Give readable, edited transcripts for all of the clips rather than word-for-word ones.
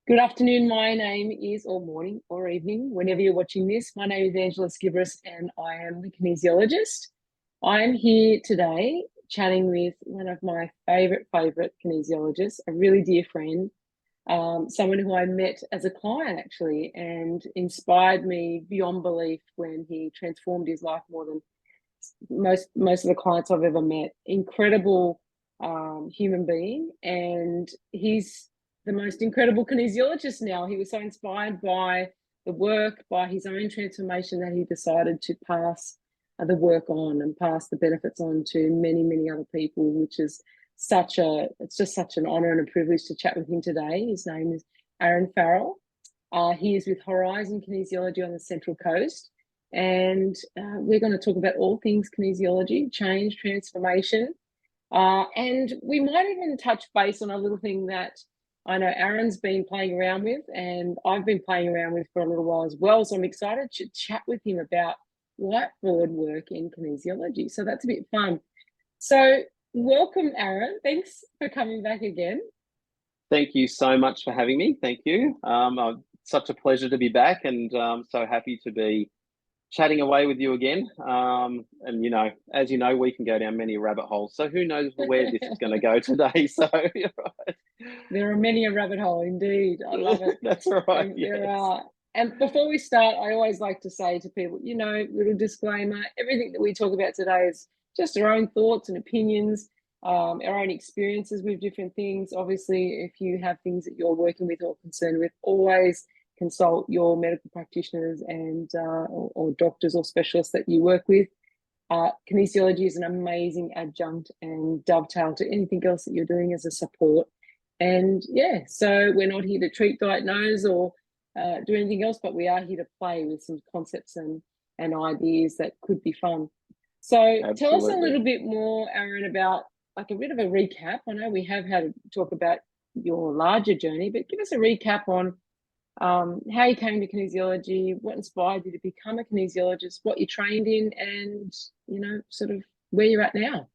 Good afternoon. My name is, or morning or evening, whenever you're watching this. My name is Angela Skibris and I am the kinesiologist. I'm here today chatting with one of my favorite kinesiologists, a really dear friend, someone who I met as a client actually, and inspired me beyond belief when he transformed his life more than most of the clients I've ever met. Incredible human being, and he's the most incredible kinesiologist now. He was so inspired by the work, by his own transformation, that he decided to pass the work on and pass the benefits on to many, many other people, which is it's just such an honor and a privilege to chat with him today. His name is Farrell. He is with Horizon Kinesiology on the Central Coast. And we're going to talk about all things kinesiology, change, transformation. And we might even touch base on a little thing that I know Aaron's been playing around with and I've been playing around with for a little while as well. So I'm excited to chat with him about whiteboard work in kinesiology. So that's a bit fun. So welcome, Aaron. Thanks for coming back again. Thank you so much for having me. Thank you. Such a pleasure to be back, and so happy to be chatting away with you again. And as you know, we can go down many rabbit holes. So who knows where this is going to go today? So you're right. There are many a rabbit hole indeed. I love it. That's right. And yes. There are. And before we start, I always like to say to people, little disclaimer, everything that we talk about today is just our own thoughts and opinions, our own experiences with different things. Obviously, if you have things that you're working with or concerned with, always consult your medical practitioners and or doctors or specialists that you work with. Kinesiology is an amazing adjunct and dovetail to anything else that you're doing as a support. And yeah, so we're not here to treat, diagnose, or do anything else, but we are here to play with some concepts and ideas that could be fun. So Absolutely. Tell us a little bit more, Aaron, about like a bit of a recap. I know we have had to talk about your larger journey, but give us a recap on how you came to kinesiology, what inspired you to become a kinesiologist, what you trained in, and sort of where you're at now.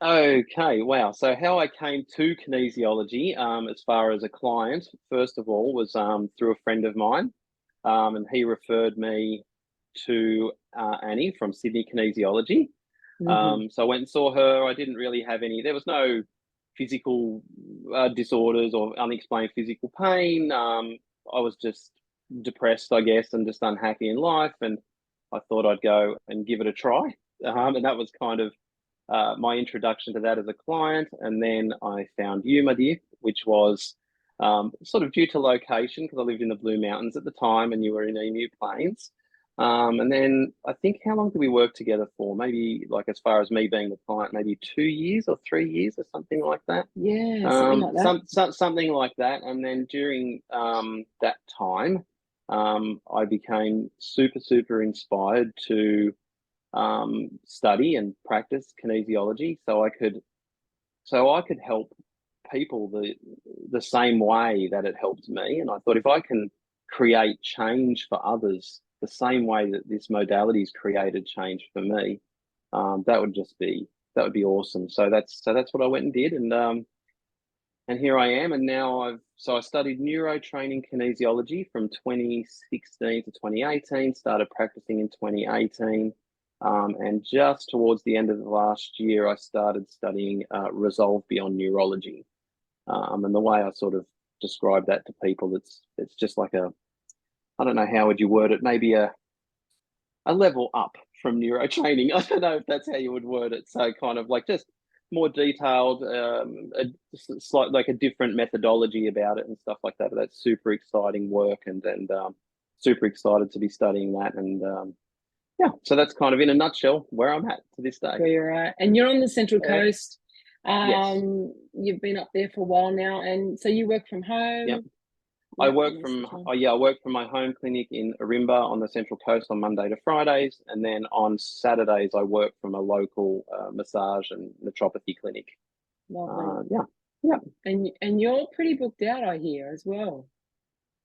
Okay, wow. So how I came to kinesiology, as far as a client, first of all, was through a friend of mine, and he referred me to Annie from Sydney Kinesiology. So I went and saw her. I didn't really have there was no physical disorders or unexplained physical pain. I was just depressed, I guess, and just unhappy in life. And I thought I'd go and give it a try. And that was kind of my introduction to that as a client. And then I found you, my dear, which was sort of due to location, because I lived in the Blue Mountains at the time and you were in Emu Plains. And then I think, how long did we work together for? Maybe, like, as far as me being the client, maybe 2 years or 3 years or something like that. Yeah, something like that. Something like that. And then during that time, I became super inspired to study and practice kinesiology, so I could help people the same way that it helped me. And I thought, if I can create change for others the same way that this modality's created change for me, that would be awesome. So that's what I went and did, and here I am. And now I studied Neuro-Training Kinesiology from 2016 to 2018, started practicing in 2018. And just towards the end of the last year, I started studying Resolve Beyond Neurology. And the way I sort of describe that to people, it's just like I don't know, how would you word it? Maybe a level up from neurotraining. I don't know if that's how you would word it. So kind of like just more detailed, slightly like a different methodology about it and stuff like that. But that's super exciting work, and super excited to be studying that. And yeah, so that's kind of in a nutshell where I'm at to this day. Where you're at, and you're on the Central Coast. Yes. You've been up there for a while now, and so you work from home. Yep. I work from my home clinic in Ourimbah on the Central Coast on Monday to Fridays, and then on Saturdays I work from a local massage and naturopathy clinic. Lovely. Yeah. And you're pretty booked out, I hear, as well.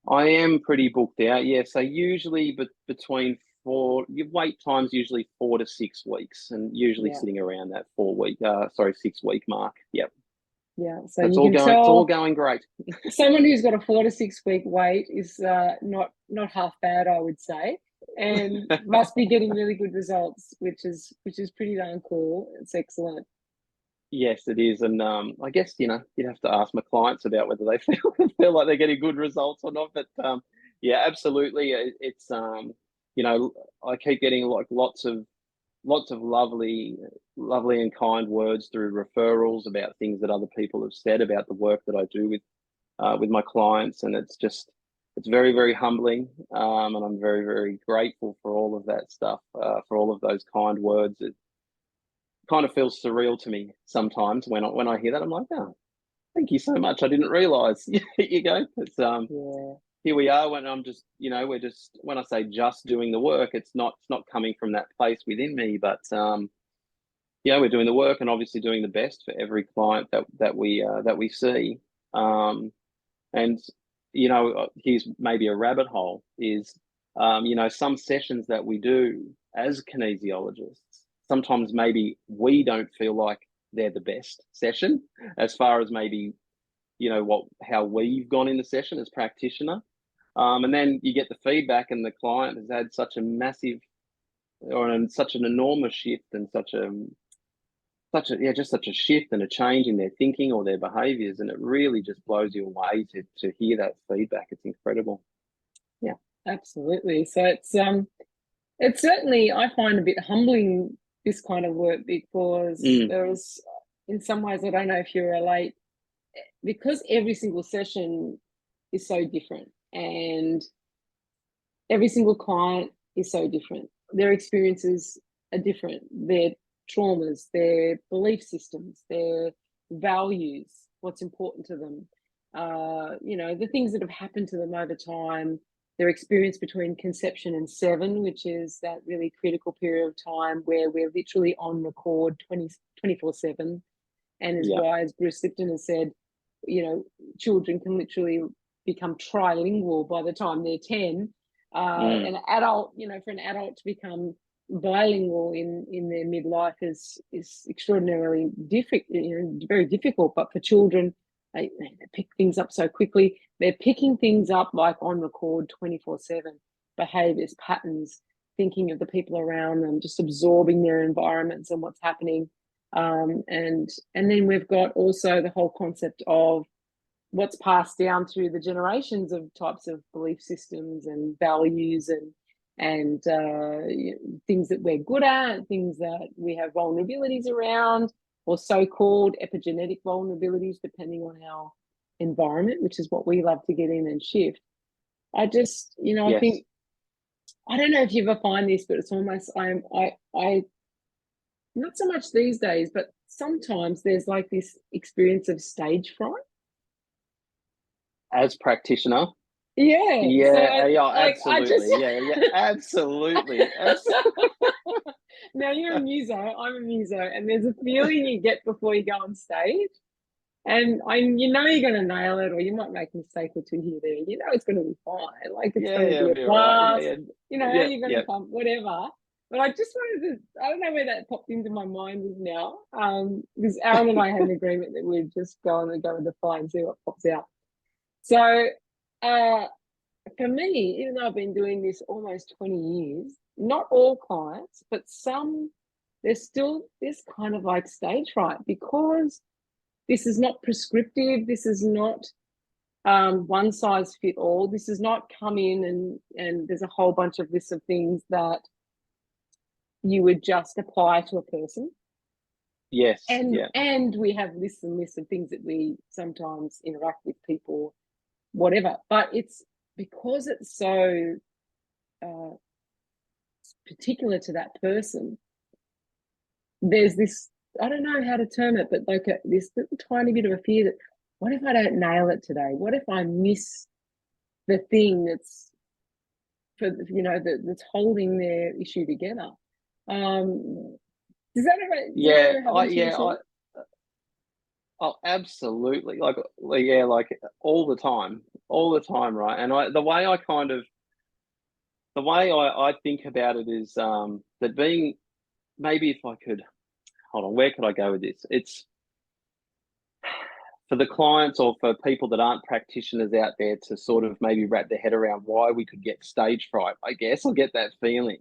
I am pretty booked out. Yeah. So usually, between your wait time's usually 4 to 6 weeks, and usually sitting around that 6 week mark. Yep. Yeah. So it's you all can going, it's all tell going great. someone who's got a 4 to 6 week wait is not half bad, I would say, and must be getting really good results, which is pretty darn cool. It's excellent. Yes, it is, and I guess you'd have to ask my clients about whether they feel like they're getting good results or not. But yeah, absolutely, it's I keep getting like lots of lovely and kind words through referrals about things that other people have said about the work that I do with my clients, and it's very, very humbling, and I'm very, very grateful for all of that stuff, for all of those kind words. It kind of feels surreal to me sometimes when I hear that. I'm like, oh, thank you so much. I didn't realize. You go. It's Yeah. Here we are when I'm just, we're just, when I say just doing the work, it's not coming from that place within me, but yeah, we're doing the work and obviously doing the best for every client that we see. And here's maybe a rabbit hole is, some sessions that we do as kinesiologists, sometimes maybe we don't feel like they're the best session as far as maybe, how we've gone in the session as practitioner. And then you get the feedback and the client has had such a massive such an enormous shift and just such a shift and a change in their thinking or their behaviors, and it really just blows you away to hear that feedback. It's incredible. Yeah, absolutely. So it's certainly, I find, a bit humbling, this kind of work, because there's, in some ways, I don't know if you relate, because every single session is so different and every single client is so different. Their experiences are different. Their traumas, their belief systems, their values, what's important to them, the things that have happened to them over time, their experience between conception and 7, which is that really critical period of time where we're literally on record 24/7. And is Yeah. why, as Bruce Lipton has said, children can literally become trilingual by the time they're 10. An adult, for an adult to become bilingual in their midlife is extraordinarily difficult, very difficult. But for children, they pick things up so quickly. They're picking things up like on record 24/7, behaviors, patterns, thinking of the people around them, just absorbing their environments and what's happening. And then we've got also the whole concept of what's passed down through the generations of types of belief systems and values and things that we're good at, things that we have vulnerabilities around, or so-called epigenetic vulnerabilities, depending on our environment, which is what we love to get in and shift. I just, I Yes. think, I don't know if you ever find this, but it's almost, I not so much these days, but sometimes there's like this experience of stage fright. As practitioner. Yeah. So Yeah, I just absolutely. Yeah, absolutely. now you're a muso, I'm a muso, and there's a feeling you get before you go on stage. And you're going to nail it, or you might make a mistake or two here, there. It's going to be fine. Like, it's going to be a be all right. blast. Yeah, You're going to come, whatever. But I just wanted to, I don't know where that popped into my mind is now. Because Aaron and I had an agreement that we'd just go with the flow and see what pops out. So, for me, even though I've been doing this almost 20 years, not all clients, but some, there's still this kind of like stage fright, because this is not prescriptive. This is not one size fit all. This is not come in and there's a whole bunch of lists of things that you would just apply to a person. Yes. And we have lists and lists of things that we sometimes interact with people, whatever. But it's because it's so particular to that person. There's this, I don't know how to term it, but like this little tiny bit of a fear that, what if I don't nail it today? What if I miss the thing that's that's holding their issue together? Does that ever happen to you too? Oh, absolutely. Like all the time, right? And the way I think about it is that being, maybe if I could, hold on, where could I go with this? It's for the clients or for people that aren't practitioners out there to sort of maybe wrap their head around why we could get stage fright, I guess, or get that feeling.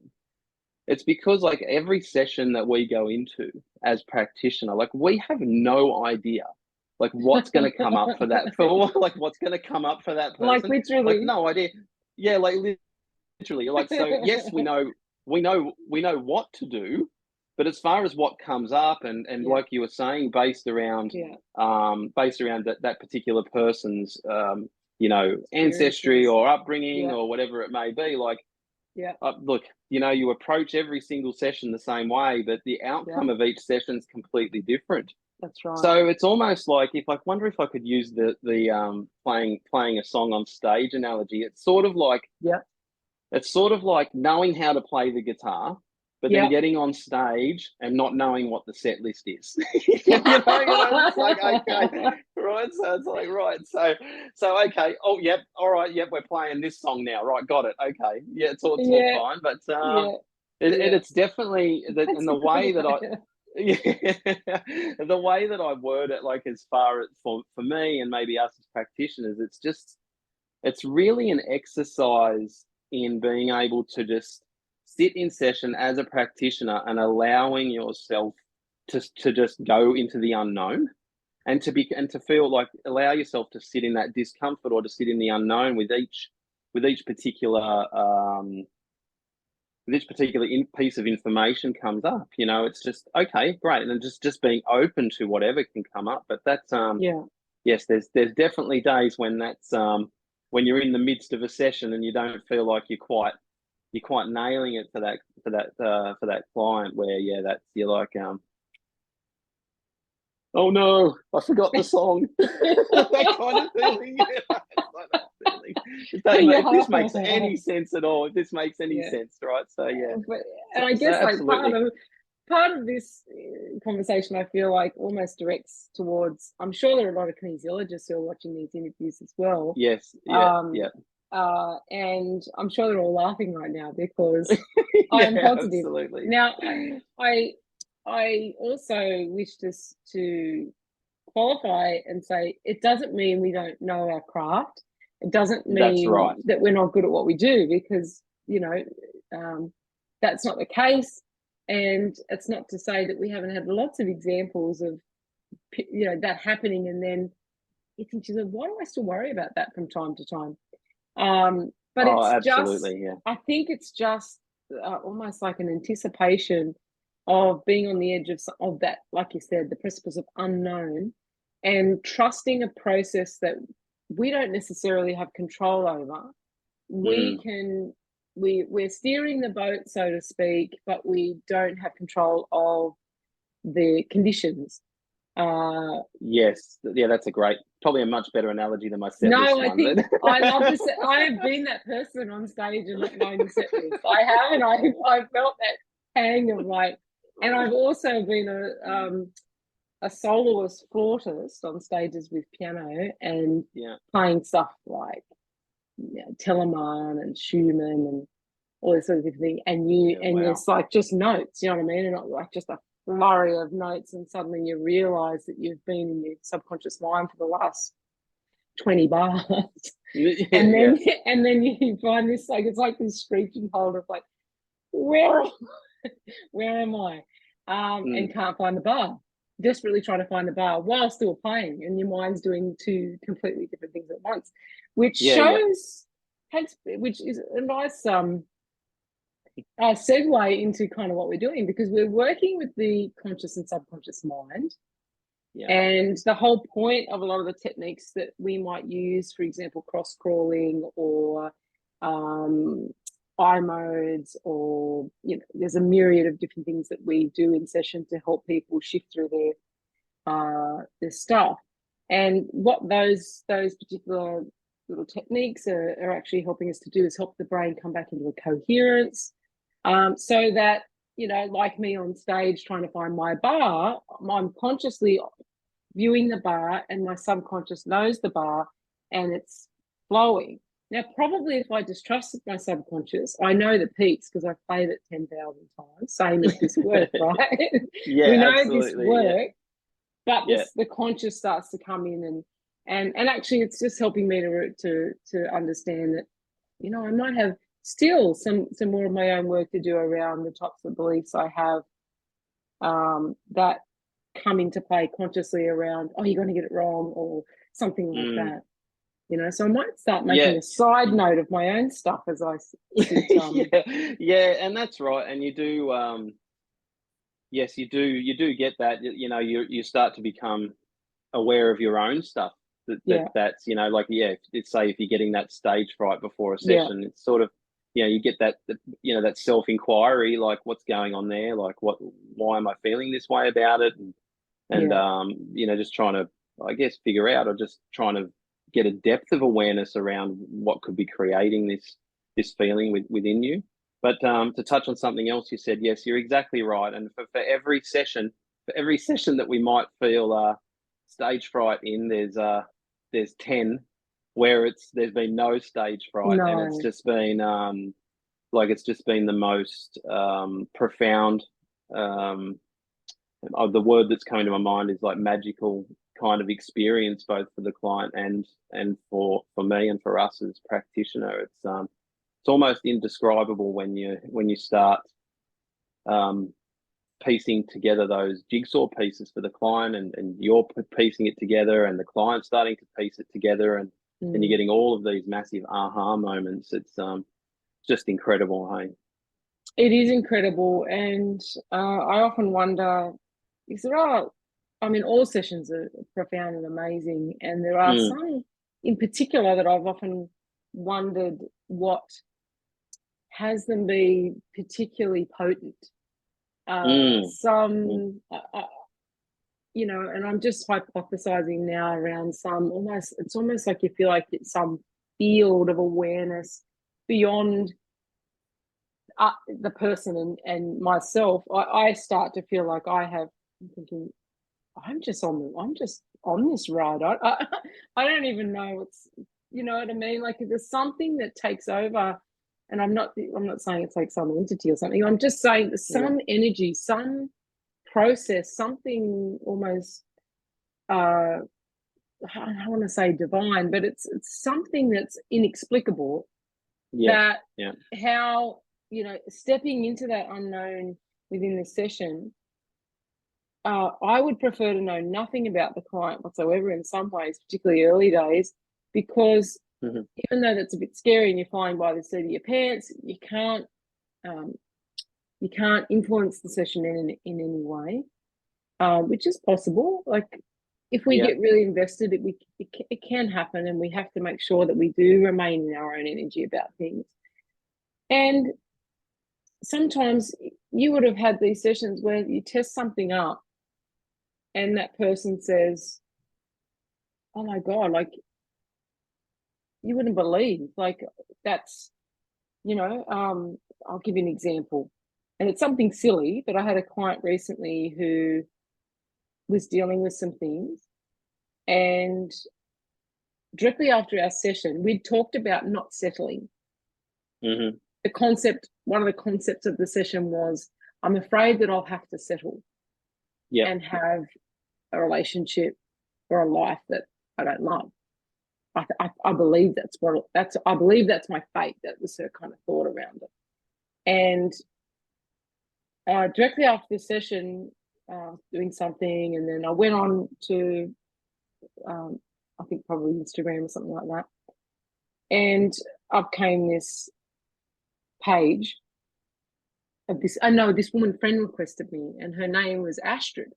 It's because like every session that we go into as practitioner, like we have no idea like what's going to come up for that, for like what's going to come up for that person. Like literally. Like no idea. Yeah, like literally. Like, so yes, we know what to do, but as far as what comes up and like you were saying, based around that particular person's you know, ancestry or upbringing or whatever it may be, like look, you know, you approach every single session the same way, but the outcome of each session is completely different. That's right. So it's almost like, if I wonder if I could use the playing a song on stage analogy. It's sort of like it's sort of like knowing how to play the guitar, but then getting on stage and not knowing what the set list is. you know, it's like, okay, right. So it's like, right. So okay. Oh, yep. All right. Yep. We're playing this song now. Right. Got it. Okay. Yeah. It's all fine. But it's definitely in the way that the way that I word it, like as far as for me and maybe us as practitioners, it's really an exercise in being able to just sit in session as a practitioner and allowing yourself to just go into the unknown and to feel like, allow yourself to sit in that discomfort or to sit in the unknown with each particular piece of information comes up. You know, it's just okay, great, and then just being open to whatever can come up. But that's yes, there's definitely days when that's when you're in the midst of a session and you don't feel like you're quite nailing it for that client, where you're like oh no, I forgot the song. That kind of feeling. If this makes any sense at all, if this makes any sense, right? So and I guess like part of this conversation, I feel like almost directs towards, I'm sure there are a lot of kinesiologists who are watching these interviews as well. Yes. And I'm sure they're all laughing right now because I'm positive. Absolutely. Now, I also wish to qualify and say it doesn't mean we don't know our craft. It doesn't mean that we're not good at what we do, because, you know, that's not the case. And it's not to say that we haven't had lots of examples of, you know, that happening. And then you think, why do I still worry about that from time to time? But it's absolutely, just, I think it's just almost like an anticipation of being on the edge of that, like you said, the precipice of unknown, and trusting a process that we don't necessarily have control over. We're steering the boat, so to speak, but we don't have control of the conditions. Yes, that's probably a much better analogy than my set list. No, I think I love to say I have been that person on stage and not knowing the set list. I have, and I felt that pang of like, and I've also been a soloist flautist on stages with piano and playing stuff like Telemann and Schumann and all this sort of thing. And it's like just notes, you know what I mean? And not like just a flurry of notes, and suddenly you realize that you've been in your subconscious mind for the last 20 bars. And then you find this, like, it's like this screeching hold of like, where am I? And can't find the bar. Desperately trying to find the bar while still playing, and your mind's doing two completely different things at once, which which is a nice segue into kind of what we're doing, because we're working with the conscious and subconscious mind. And the whole point of a lot of the techniques that we might use, for example, cross crawling or eye modes, or, you know, there's a myriad of different things that we do in session to help people shift through their stuff. And what those particular little techniques are actually helping us to do is help the brain come back into a coherence, so that, you know, like me on stage trying to find my bar, I'm consciously viewing the bar and my subconscious knows the bar and it's flowing. Now, probably if I distrusted my subconscious, I know the peaks because I've played it 10,000 times, same as this work, right? We know this work. but the conscious starts to come in, and actually it's just helping me to understand that, you know, I might have still some more of my own work to do around the types of beliefs I have that come into play consciously around, oh, you're going to get it wrong, or something like that. You know, so I might start making a side note of my own stuff as I sit. And that's right. And you do, yes, you do get that. You know, you start to become aware of your own stuff. That's, you know, like, it's, say if you're getting that stage fright before a session, it's sort of, you know, you get that, you know, that self-inquiry, like what's going on there, like why am I feeling this way about it, and you know, just trying to, I guess, figure out, or just trying to get a depth of awareness around what could be creating this feeling within you. But to touch on something else you said, yes, you're exactly right. And for every session, that we might feel stage fright in, there's 10 where there's been no stage fright, and it's just been it's just been the most profound. The word that's coming to my mind is like magical kind of experience, both for the client and for me and for us as practitioner. It's almost indescribable when you start piecing together those jigsaw pieces for the client, and you're piecing it together, and the client's starting to piece it together, and you're getting all of these massive aha moments. It's just incredible, hey? It is incredible, and I often wonder, because all sessions are profound and amazing, and there are some in particular that I've often wondered what has them be particularly potent. Some, you know, and I'm just hypothesizing now around some, it's almost like you feel like it's some field of awareness beyond the person and myself. I start to feel like I'm thinking, I'm just on this ride. I don't even know what's, you know what I mean? Like there's something that takes over, and I'm not saying it's like some entity or something. I'm just saying there's some energy, some process, something almost I don't want to say divine, but it's something that's inexplicable. How, you know, stepping into that unknown within the session, I would prefer to know nothing about the client whatsoever in some ways, particularly early days, because even though that's a bit scary and you're flying by the seat of your pants, you can't influence the session in any way, which is possible. Like if we get really invested, it can happen, and we have to make sure that we do remain in our own energy about things. And sometimes you would have had these sessions where you test something up and that person says, oh my God, like you wouldn't believe, like that's, you know, I'll give you an example, and it's something silly, but I had a client recently who was dealing with some things, and directly after our session, we'd talked about not settling. One of the concepts of the session was, I'm afraid that I'll have to settle and have a relationship or a life that I don't love. I believe I believe that's my fate. That was her kind of thought around it. And directly after the session, doing something, and then I went on to, I think probably Instagram or something like that, and up came this page of this. I know this woman friend requested me, and her name was Astrid,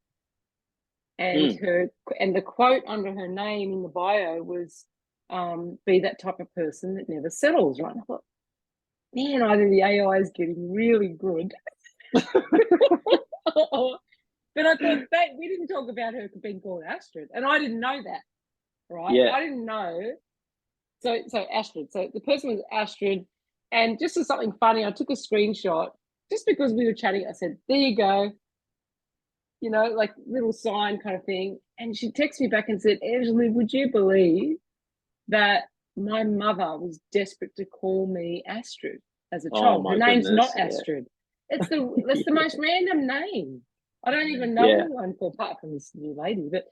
and the quote under her name in the bio was, "Be that type of person that never settles." Right? I thought, man, either the AI is getting really good. But I thought that we didn't talk about her being called Astrid, and I didn't know that, right? I didn't know. So Astrid. So the person was Astrid, and just as something funny, I took a screenshot just because we were chatting. I said, "There you go," you know, like little sign kind of thing. And she texted me back and said, "Angela, would you believe that my mother was desperate to call me Astrid as a child? Her name's not Astrid. It's the most random name." I don't even know Yeah. anyone, apart from this new lady, but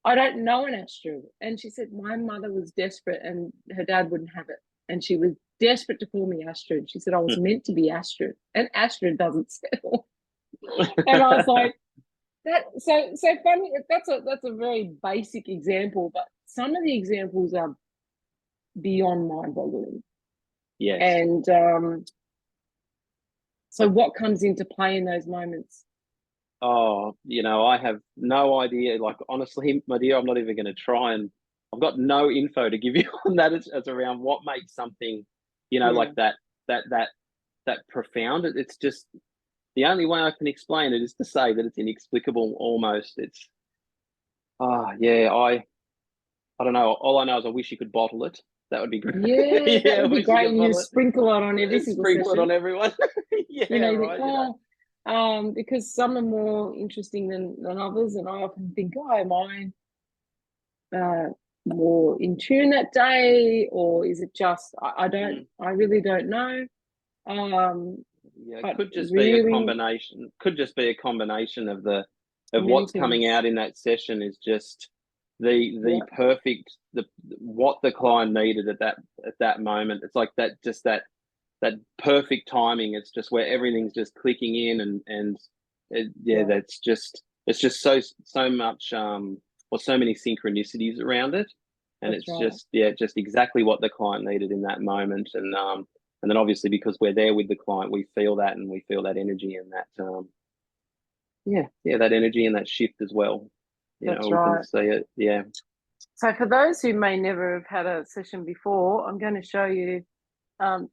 I don't know an Astrid. And she said, my mother was desperate and her dad wouldn't have it. And she was desperate to call me Astrid. She said, I was meant to be Astrid, and Astrid doesn't sell. And I was like, so funny. That's a very basic example, but some of the examples are beyond mind-boggling. Yes. And so what comes into play in those moments? Oh, I have no idea. Like, honestly, my dear, I'm not even going to try, and I've got no info to give you on that. It's around what makes something, like that profound. It's just the only way I can explain it is to say that it's inexplicable almost. It's, yeah, I don't know. All I know is I wish you could bottle it. That would be great. Yeah, that Yeah, I would be wish you great. could And you bottle it. sprinkle it on every single Sprinkle it session. on everyone. Yeah, You right. think, because some are more interesting than others, and I often think, am I more in tune that day, or is it just I really don't know. Yeah, it But could just be a really, combination. Could just be a combination of many what's things. coming out in that session is just the Yeah, perfect what the client needed at that moment. It's like that perfect timing. It's just where everything's just clicking in, and yeah, it's just so much or so many synchronicities around it, and that's it's right. just exactly what the client needed in that moment. And then obviously because we're there with the client, we feel that, and we feel that energy, and that that energy and that shift as well. That's We can right. see it. Yeah. So for those who may never have had a session before, I'm going to show you.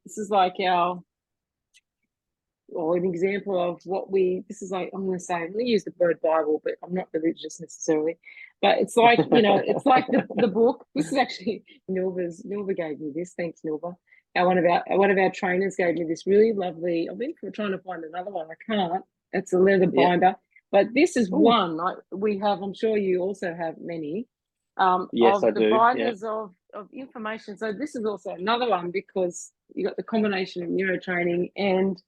This is like an example of this is like, I'm going to use the word Bible, but I'm not religious necessarily. But it's like, it's like the book. This is actually Nilva gave me this. Thanks, Nilva. One of our trainers gave me this really lovely. I've been trying to find another one. I can't. It's a leather Yeah. binder. But this is Ooh. one we have. I'm sure you also have many. Yes, of I the do. binders of information. So this is also another one because you got the combination of neurotraining and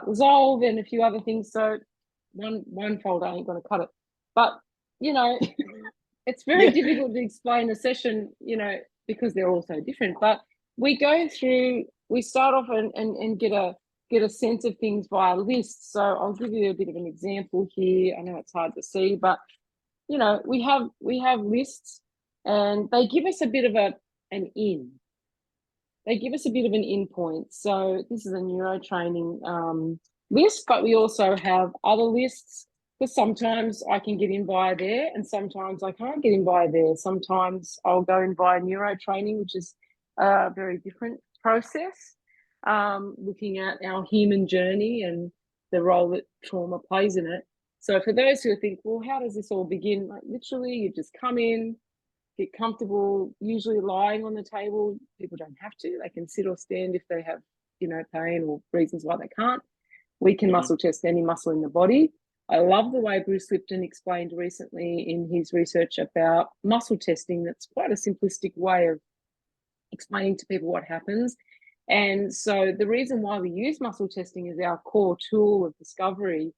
Resolve and a few other things. So one folder ain't going to cut it. But, it's very difficult to explain a session, because they're all so different. But we start off and get a sense of things via lists. So I'll give you a bit of an example here. I know it's hard to see, but, we have lists, and they give us a bit of an in. They give us a bit of an in point. So this is a neurotraining list, but we also have other lists, because sometimes I can get in via there and sometimes I can't get in via there. Sometimes I'll go in via neurotraining, which is a very different process, looking at our human journey and the role that trauma plays in it. So for those who think, well, how does this all begin? Like, literally, you just come in, get comfortable, usually lying on the table. People don't have to. They can sit or stand if they have, pain or reasons why they can't. We can muscle test any muscle in the body. I love the way Bruce Lipton explained recently in his research about muscle testing. That's quite a simplistic way of explaining to people what happens. And so the reason why we use muscle testing as our core tool of discovery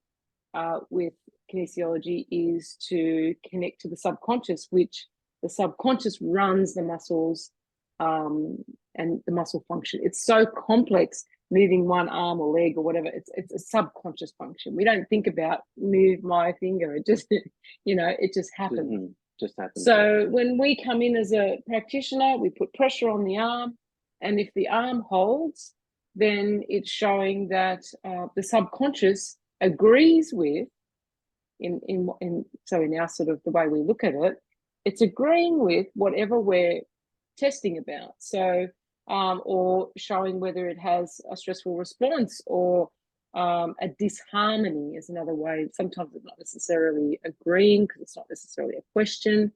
with kinesiology is to connect to the subconscious, which the subconscious runs the muscles and the muscle function. It's so complex, moving one arm or leg or whatever. It's a subconscious function. We don't think about move my finger. It just, it just happens. Just happens. So when we come in as a practitioner, we put pressure on the arm, and if the arm holds, then it's showing that the subconscious agrees with, in our sort of the way we look at it, it's agreeing with whatever we're testing about. So or showing whether it has a stressful response or a disharmony is another way. Sometimes it's not necessarily agreeing because it's not necessarily a question,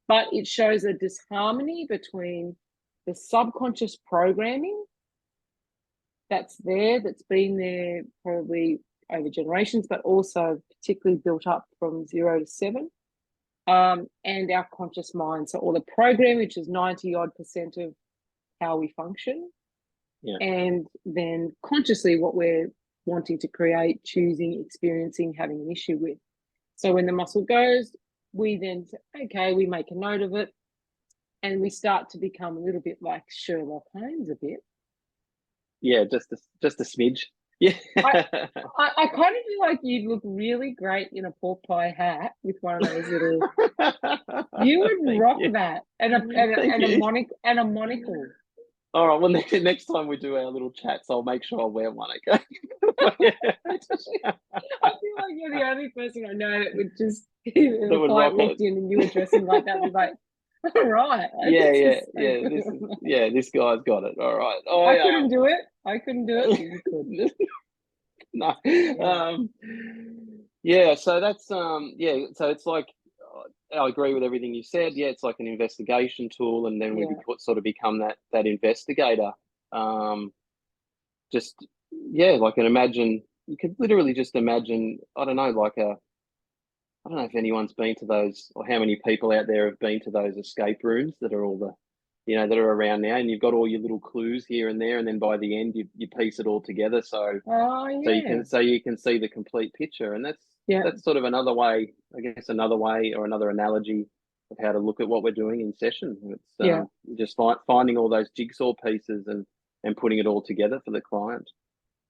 but it shows a disharmony between the subconscious programming that's been there probably over generations, but also particularly built up from 0 to 7, and our conscious mind. So all the program, which is 90-odd% of how we function, and then consciously what we're wanting to create, choosing, experiencing, having an issue with. So when the muscle goes, we then say, okay, we make a note of it, and we start to become a little bit like Sherlock Holmes a bit. Yeah, just a smidge. Yeah. I kind of feel like you'd look really great in a pork pie hat with one of those little. You would Thank rock you. that, Thank and you. a monocle. All right. Well, next time we do our little chats, I'll make sure I wear one. Okay. I feel like you're the only person I know that would just, if That a would client rock it. walked in and you were dressing like that, be like, all right, Yeah, this yeah, is so yeah. good. This guy's got it. All right. I couldn't do it. I couldn't do it, but you could. No. Yeah. Yeah, so that's yeah, so it's like I agree with everything you said. Yeah, it's like an investigation tool, and then we Yeah. sort of become that investigator. Just yeah, like an imagine you could literally just imagine, I don't know, like I don't know if anyone's been to those or how many people out there have been to those escape rooms that are all that are around now, and you've got all your little clues here and there, and then by the end you piece it all together. Oh, yeah. So you can see the complete picture, and Yeah. that's sort of another way, I guess, another way or another analogy of how to look at what we're doing in session. It's Yeah. just finding all those jigsaw pieces and putting it all together for the client.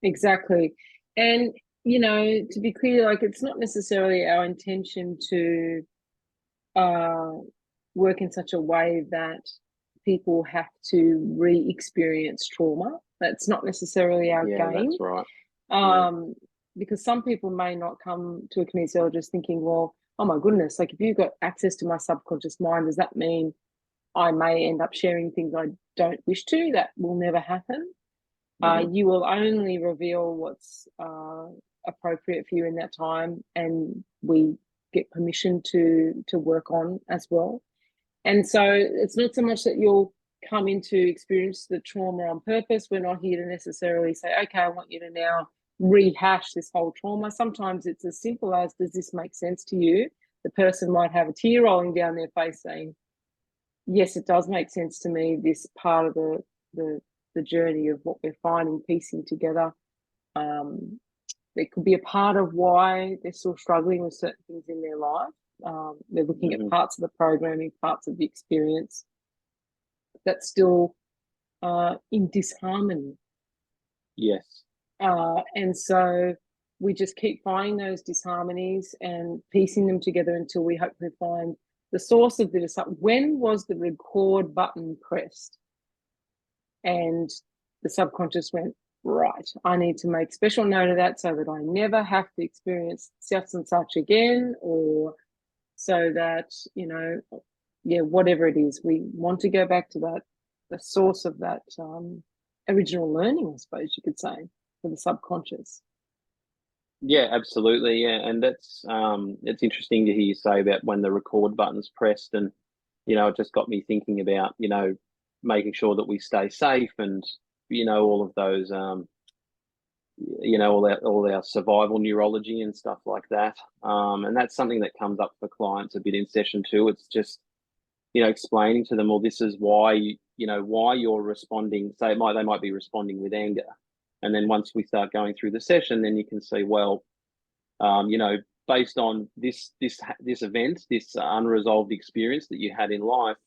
Exactly. And, to be clear, like it's not necessarily our intention to uh, work in such a way that people have to re-experience trauma. That's not necessarily our Yeah, game. that's right. Yeah. Because some people may not come to a kinesiologist thinking, well, oh my goodness, like if you've got access to my subconscious mind, does that mean I may end up sharing things I don't wish to? That will never happen. Mm-hmm. You will only reveal what's appropriate for you in that time, and we get permission to work on as well. And so it's not so much that you'll come in to experience the trauma on purpose. We're not here to necessarily say, okay, I want you to now rehash this whole trauma. Sometimes it's as simple as, does this make sense to you? The person might have a tear rolling down their face saying, yes, it does make sense to me, this part of the journey of what we're finding, piecing together. It could be a part of why they're still struggling with certain things in their life. They're looking at Mm-hmm. parts of the programming, parts of the experience that's still in disharmony. Yes. And so we just keep finding those disharmonies and piecing them together until we hopefully find the source of the disharmony. When was the record button pressed? And the subconscious went, right, I need to make special note of that so that I never have to experience such and such again, or so that, whatever it is, we want to go back to that, the source of that original learning, I suppose you could say, for the subconscious. Yeah, absolutely. Yeah, and that's it's interesting to hear you say about when the record button's pressed, and it just got me thinking about making sure that we stay safe, and all of those all our survival neurology and stuff like that. And that's something that comes up for clients a bit in session too. It's just explaining to them, well, this is why why you're responding. Say they might be responding with anger, and then once we start going through the session, then you can see, well, based on this event, this unresolved experience that you had in life,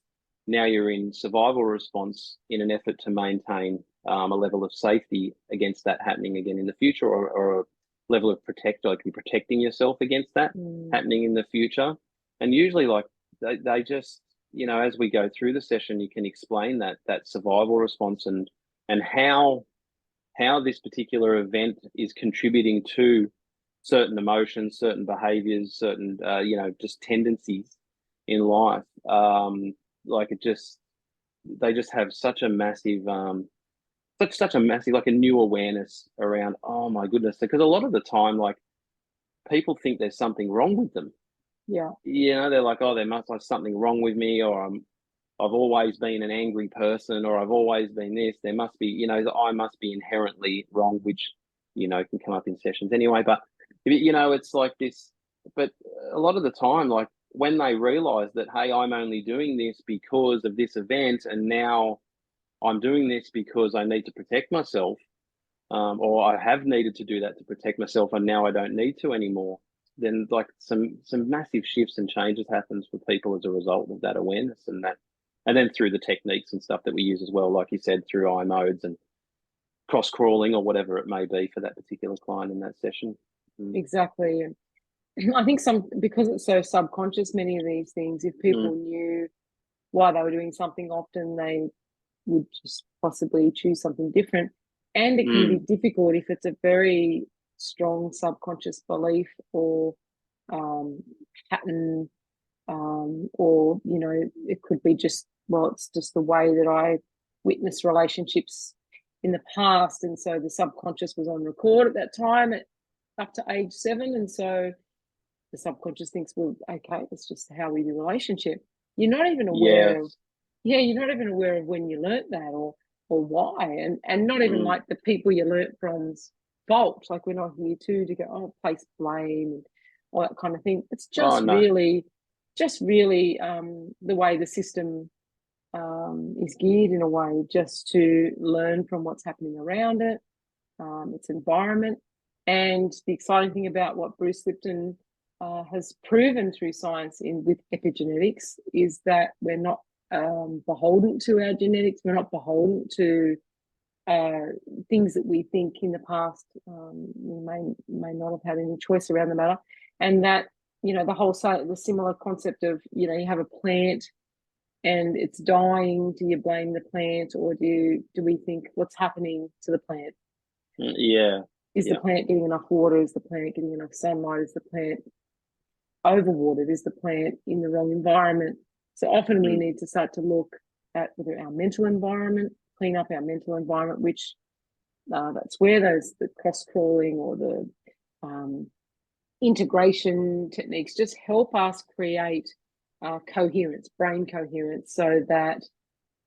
now you're in survival response in an effort to maintain a level of safety against that happening again in the future, or a level of like you're protecting yourself against that happening in the future. And usually, like they just, as we go through the session, you can explain that survival response and how this particular event is contributing to certain emotions, certain behaviors, certain just tendencies in life. Like they just have such a massive such a massive, like a new awareness around, oh my goodness, because a lot of the time, like, people think there's something wrong with them. Yeah. They're like, oh, there must be something wrong with me, or I've always been an angry person, or I've always been this. There must be, I must be inherently wrong, which, can come up in sessions anyway. But, it's like this. But a lot of the time, like when they realize that, hey, I'm only doing this because of this event, and now I'm doing this because I need to protect myself, or I have needed to do that to protect myself, and now I don't need to anymore, then like some massive shifts and changes happens for people as a result of that awareness and that, and then through the techniques and stuff that we use as well, like you said, through eye modes and cross crawling or whatever it may be for that particular client in that session. Exactly. And I think because it's so subconscious, many of these things, if people knew why they were doing something, often they would just possibly choose something different. And it can be difficult if it's a very strong subconscious belief or pattern, or, you know, it could be just, well, it's just the way that I witness relationships in the past. And so the subconscious was on record at that time up to age 7. And so the subconscious thinks, well, okay, that's just how we do relationship. You're not even aware of, you're not even aware of when you learnt that or why, and not even like the people you learnt from's fault. Like, we're not here to go, oh, place blame and all that kind of thing. It's just really the way the system is geared in a way, just to learn from what's happening around it, its environment. And the exciting thing about what Bruce Lipton has proven through science with epigenetics is that we're not beholden to our genetics. We're not beholden to things that we think in the past we may not have had any choice around the matter. And that, you know, the similar concept of, you know, you have a plant and it's dying. Do you blame the plant, or do we think what's happening to the plant? Is the plant getting enough water? Is the plant getting enough sunlight? Is the plant overwatered? Is the plant in the wrong environment? So often we need to start to look at whether our mental environment, clean up our mental environment, which that's where the cross-crawling or the integration techniques just help us create coherence, brain coherence, so that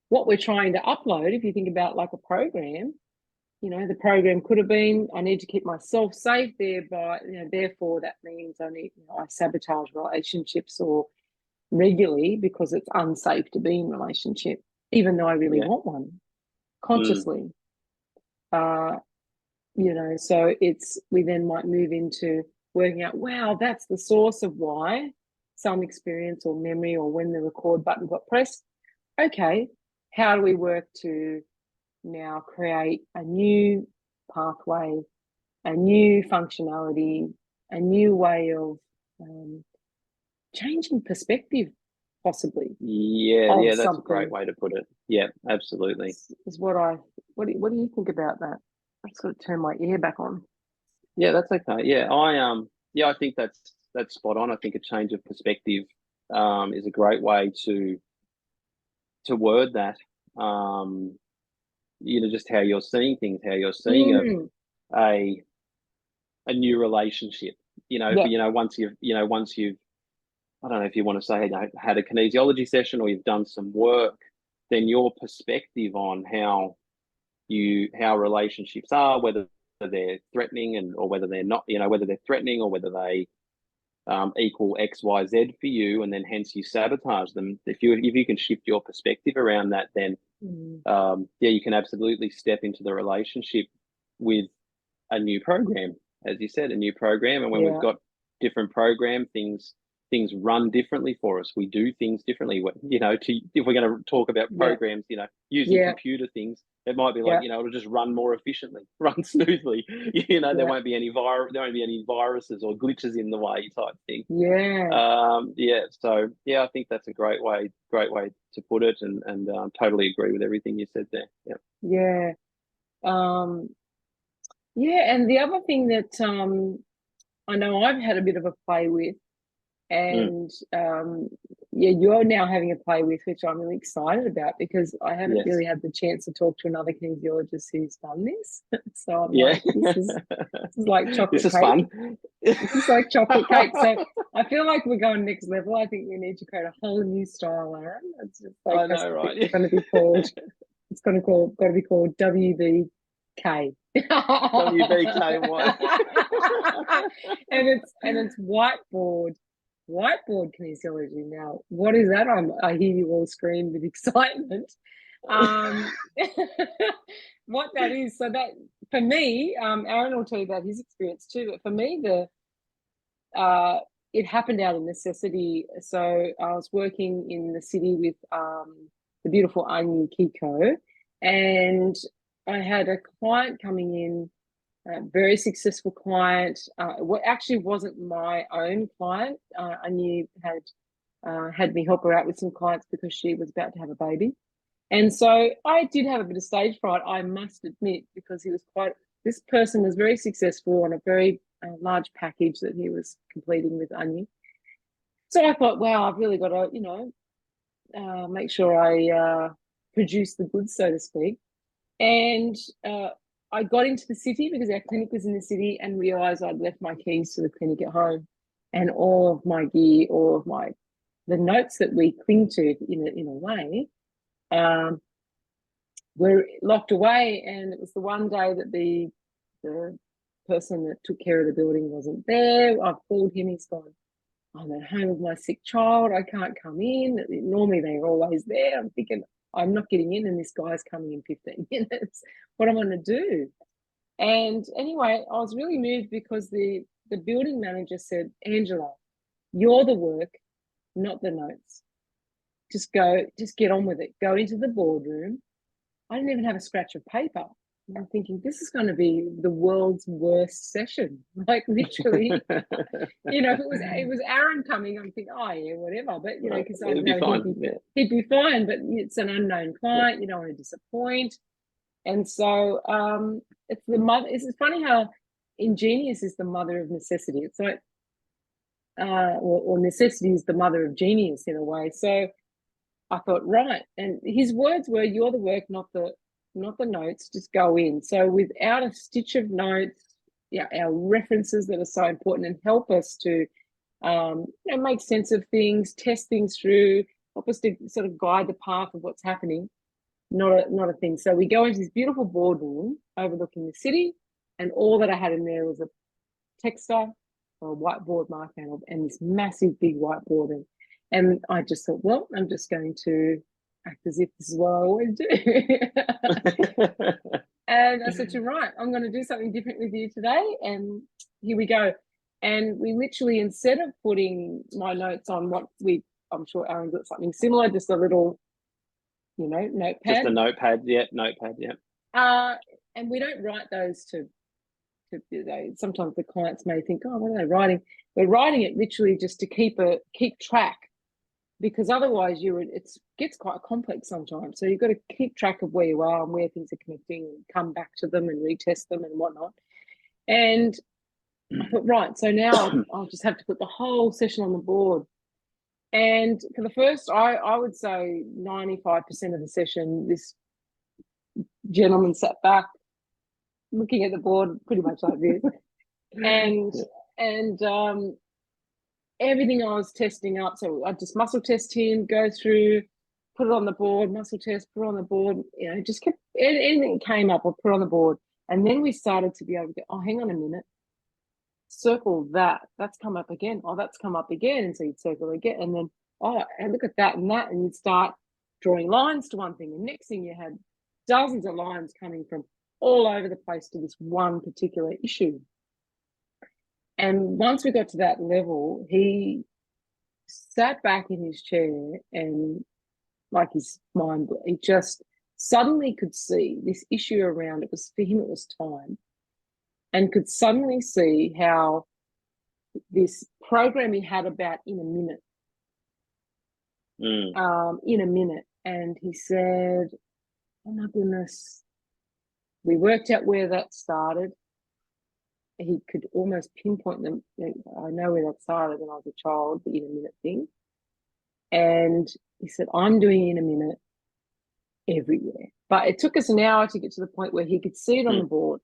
what we're trying to upload, if you think about like a program, you know, the program could have been, I need to keep myself safe, thereby, you know, therefore that means I sabotage relationships or regularly because it's unsafe to be in a relationship, even though I really want one consciously. You know, so we then might move into working out, wow, that's the source of why some experience or memory or when the record button got pressed. Okay, how do we work to now create a new pathway, a new functionality, a new way of changing perspective, possibly. That's a great way to put it. Yeah, absolutely. Is what do you think about that? I've just got to turn my ear back on. Yeah, that's okay. Yeah, I think that's spot on. I think a change of perspective is a great way to word that. You know, just how you're seeing things, how you're seeing a new relationship. You know, but, you know, once you've I don't know if you want to say had a kinesiology session or you've done some work, then your perspective on how relationships are, whether they're threatening or whether they're not, you know, whether they're threatening or whether they equal X, Y, Z for you, and then hence you sabotage them. If you can shift your perspective around that, then you can absolutely step into the relationship with a new program, as you said, a new program. And when we've got different program, things run differently for us. We do things differently. You know, if we're going to talk about programs, you know, using computer things, it might be like, you know, it'll just run more efficiently, run smoothly. You know, there won't be any viruses or glitches in the way type thing. So I think that's a great way to put it, and totally agree with everything you said there. And the other thing that I know I've had a bit of a play with, and you're now having a play with, which I'm really excited about, because I haven't really had the chance to talk to another kinesiologist who's done this. So I'm like, this is like chocolate cake. Fun. This is like chocolate cake. So I feel like we're going next level. I think we need to create a whole new style, Aaron. It's just like, I know, right? It's going to be called WBK. WBK, and it's whiteboard kinesiology. Now, what is that? I hear you all scream with excitement. Um, what that is, so that for me, Aaron will tell you about his experience too, but for me, it happened out of necessity. So I was working in the city with the beautiful Anya Kiko, and I had a client coming in, a very successful client. What actually wasn't my own client. Anya had me help her out with some clients because she was about to have a baby. And so I did have a bit of stage fright, I must admit, because this person was very successful on a very large package that he was completing with Anya. So I thought, wow, I've really got to, make sure I produce the goods, so to speak. And I got into the city because our clinic was in the city, and realized I'd left my keys to the clinic at home, and all of my gear, all of the notes that we cling to in a way, were locked away. And it was the one day that the person that took care of the building wasn't there. I've called him, he's gone, I'm at home with my sick child, I can't come in. Normally they're always there. I'm thinking, I'm not getting in, and this guy's coming in 15 minutes. What am I going to do? And anyway, I was really moved because the building manager said, Angela, you're the work, not the notes. Just get on with it. Go into the boardroom. I didn't even have a scratch of paper. And I'm thinking, this is going to be the world's worst session. Like, literally, if it was Aaron coming, I'm thinking, oh yeah, whatever. But because I know he'd be fine. But it's an unknown client. You don't want to disappoint. And so it's the mother. It's funny how ingenious is the mother of necessity. It's like, or necessity is the mother of genius in a way. So I thought, right. And his words were, you're the work, not the notes, just go in. So without a stitch of notes, our references that are so important and help us to make sense of things, test things through, help us to sort of guide the path of what's happening. Not a thing. So we go into this beautiful boardroom overlooking the city, and all that I had in there was a texter or a whiteboard marker and this massive big whiteboard. And I just thought, well, I'm just going to act as if this is what I always do. And I said to him, right, I'm going to do something different with you today. And here we go. And we literally, instead of putting my notes on I'm sure Aaron got something similar, just a little, notepad. Just a notepad, yeah. And we don't write those sometimes the clients may think, oh, what are they writing? We're writing it literally just to keep track, because otherwise it gets quite complex sometimes. So you've got to keep track of where you are and where things are connecting, and come back to them and retest them and whatnot. And I thought, right, so now I'll just have to put the whole session on the board. And for the first, I would say 95% of the session, this gentleman sat back looking at the board pretty much like this. and everything I was testing up, so I just muscle test him, go through, put it on the board, muscle test, put it on the board, just kept anything that came up, or put on the board. And then we started to be able to go, oh, hang on a minute, circle that's come up again, oh, that's come up again. And so you'd circle again, and then, oh, and look at that, and you'd start drawing lines to one thing, and next thing you had dozens of lines coming from all over the place to this one particular issue. And once we got to that level, he sat back in his chair, and like his mind, he just suddenly could see this issue around it. For him, it was time, and could suddenly see how this program he had about in a minute. And he said, oh my goodness, we worked out where that started. He could almost pinpoint them. I know where that started when I was a child, the in a minute thing. And he said, I'm doing in a minute everywhere. But it took us an hour to get to the point where he could see it on the board.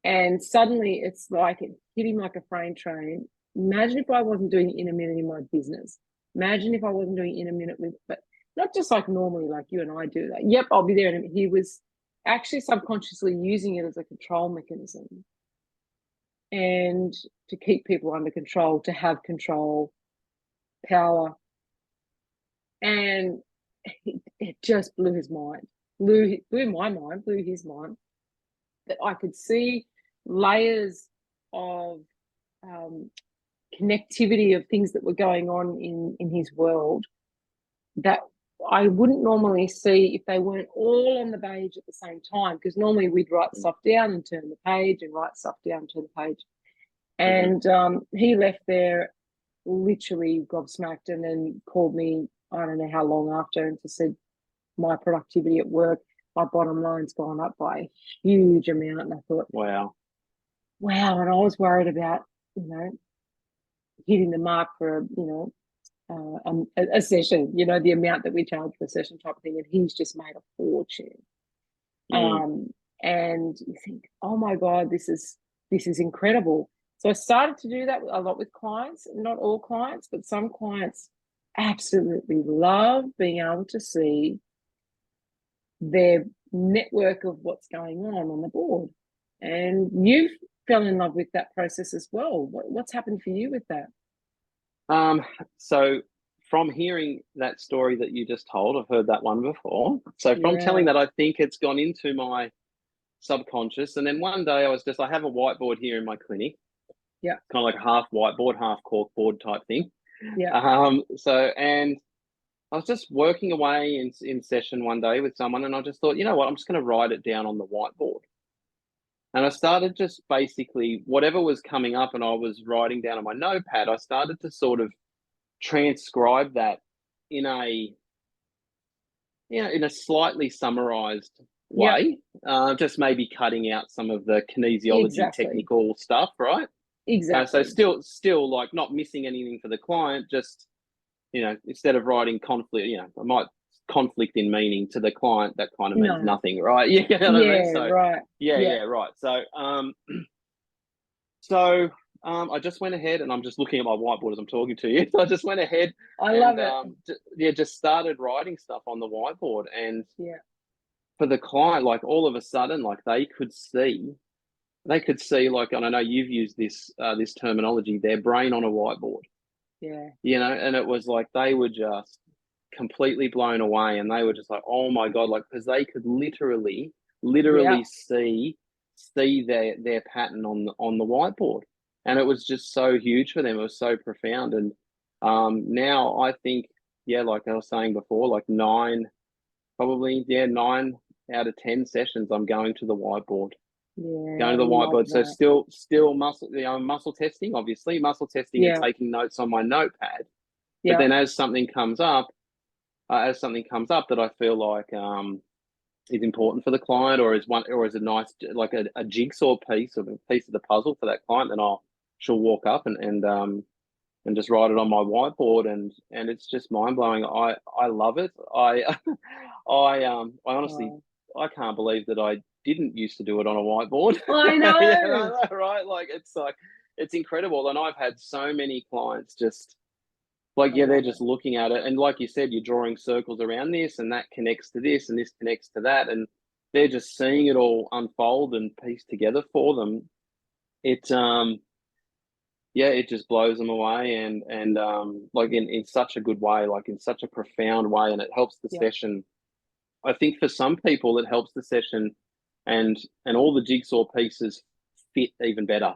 And suddenly it's like it hit him like a freight train. Imagine if I wasn't doing in a minute in my business. Imagine if I wasn't doing in a minute but not just like normally, like you and I do that. Yep, I'll be there. And he was actually subconsciously using it as a control mechanism, and to keep people under control, to have control, power. And it just blew his mind, blew my mind, blew his mind, that I could see layers of connectivity of things that were going on in his world that I wouldn't normally see if they weren't all on the page at the same time, because normally we'd write stuff down and turn the page and write stuff down and turn the page. And he left there literally gobsmacked, and then called me, I don't know how long after, and just said, my productivity at work, my bottom line's gone up by a huge amount. And I thought, Wow. And I was worried about, hitting the mark for, a session, the amount that we charge for a session type of thing. And he's just made a fortune. And you think, oh my God, this is incredible. So I started to do that a lot with clients, not all clients, but some clients absolutely love being able to see their network of what's going on the board. And you've fell in love with that process as well. What's happened for you with that? So from hearing that story that you just told, I've heard that one before. So from telling that, I think it's gone into my subconscious. And then one day I have a whiteboard here in my clinic. Yeah. Kind of like a half whiteboard, half corkboard type thing. Yeah. And I was just working away in session one day with someone, and I just thought, you know what, I'm just going to write it down on the whiteboard. And I started just basically whatever was coming up and I was writing down on my notepad, I started to sort of transcribe that in a slightly summarized way, just maybe cutting out some of the kinesiology technical stuff, right? Exactly. So still like not missing anything for the client, just, instead of writing conflict, I might conflict in meaning to the client, that kind of means nothing, right? You know what I mean? So, right. Right. So, I just went ahead, and I'm just looking at my whiteboard as I'm talking to you. So I just went ahead love it. Just started writing stuff on the whiteboard. And for the client, like all of a sudden, like they could see, like, and I know you've used this terminology, their brain on a whiteboard. Yeah. And it was like they were just completely blown away, and they were just like, oh my God, like, because they could literally see their pattern on the whiteboard. And it was just so huge for them. It was so profound. And now I think, like I was saying before, like 9 out of 10 sessions I'm going to the whiteboard. Going to the whiteboard. So still muscle testing, obviously, and taking notes on my notepad. But then as something comes up that I feel like is important for the client, or is a nice, like a jigsaw piece, of a piece of the puzzle for that client, then she'll walk up and just write it on my whiteboard, and it's just mind blowing. I love it. I honestly, I can't believe that I didn't used to do it on a whiteboard. I know. Right? Like it's incredible. And I've had so many clients just like, they're just looking at it, and like you said, you're drawing circles around this, and that connects to this, and this connects to that, and they're just seeing it all unfold and piece together for them. It it just blows them away, and like in such a good way, like in such a profound way, and it helps the session. I think for some people it helps the session, and all the jigsaw pieces fit even better.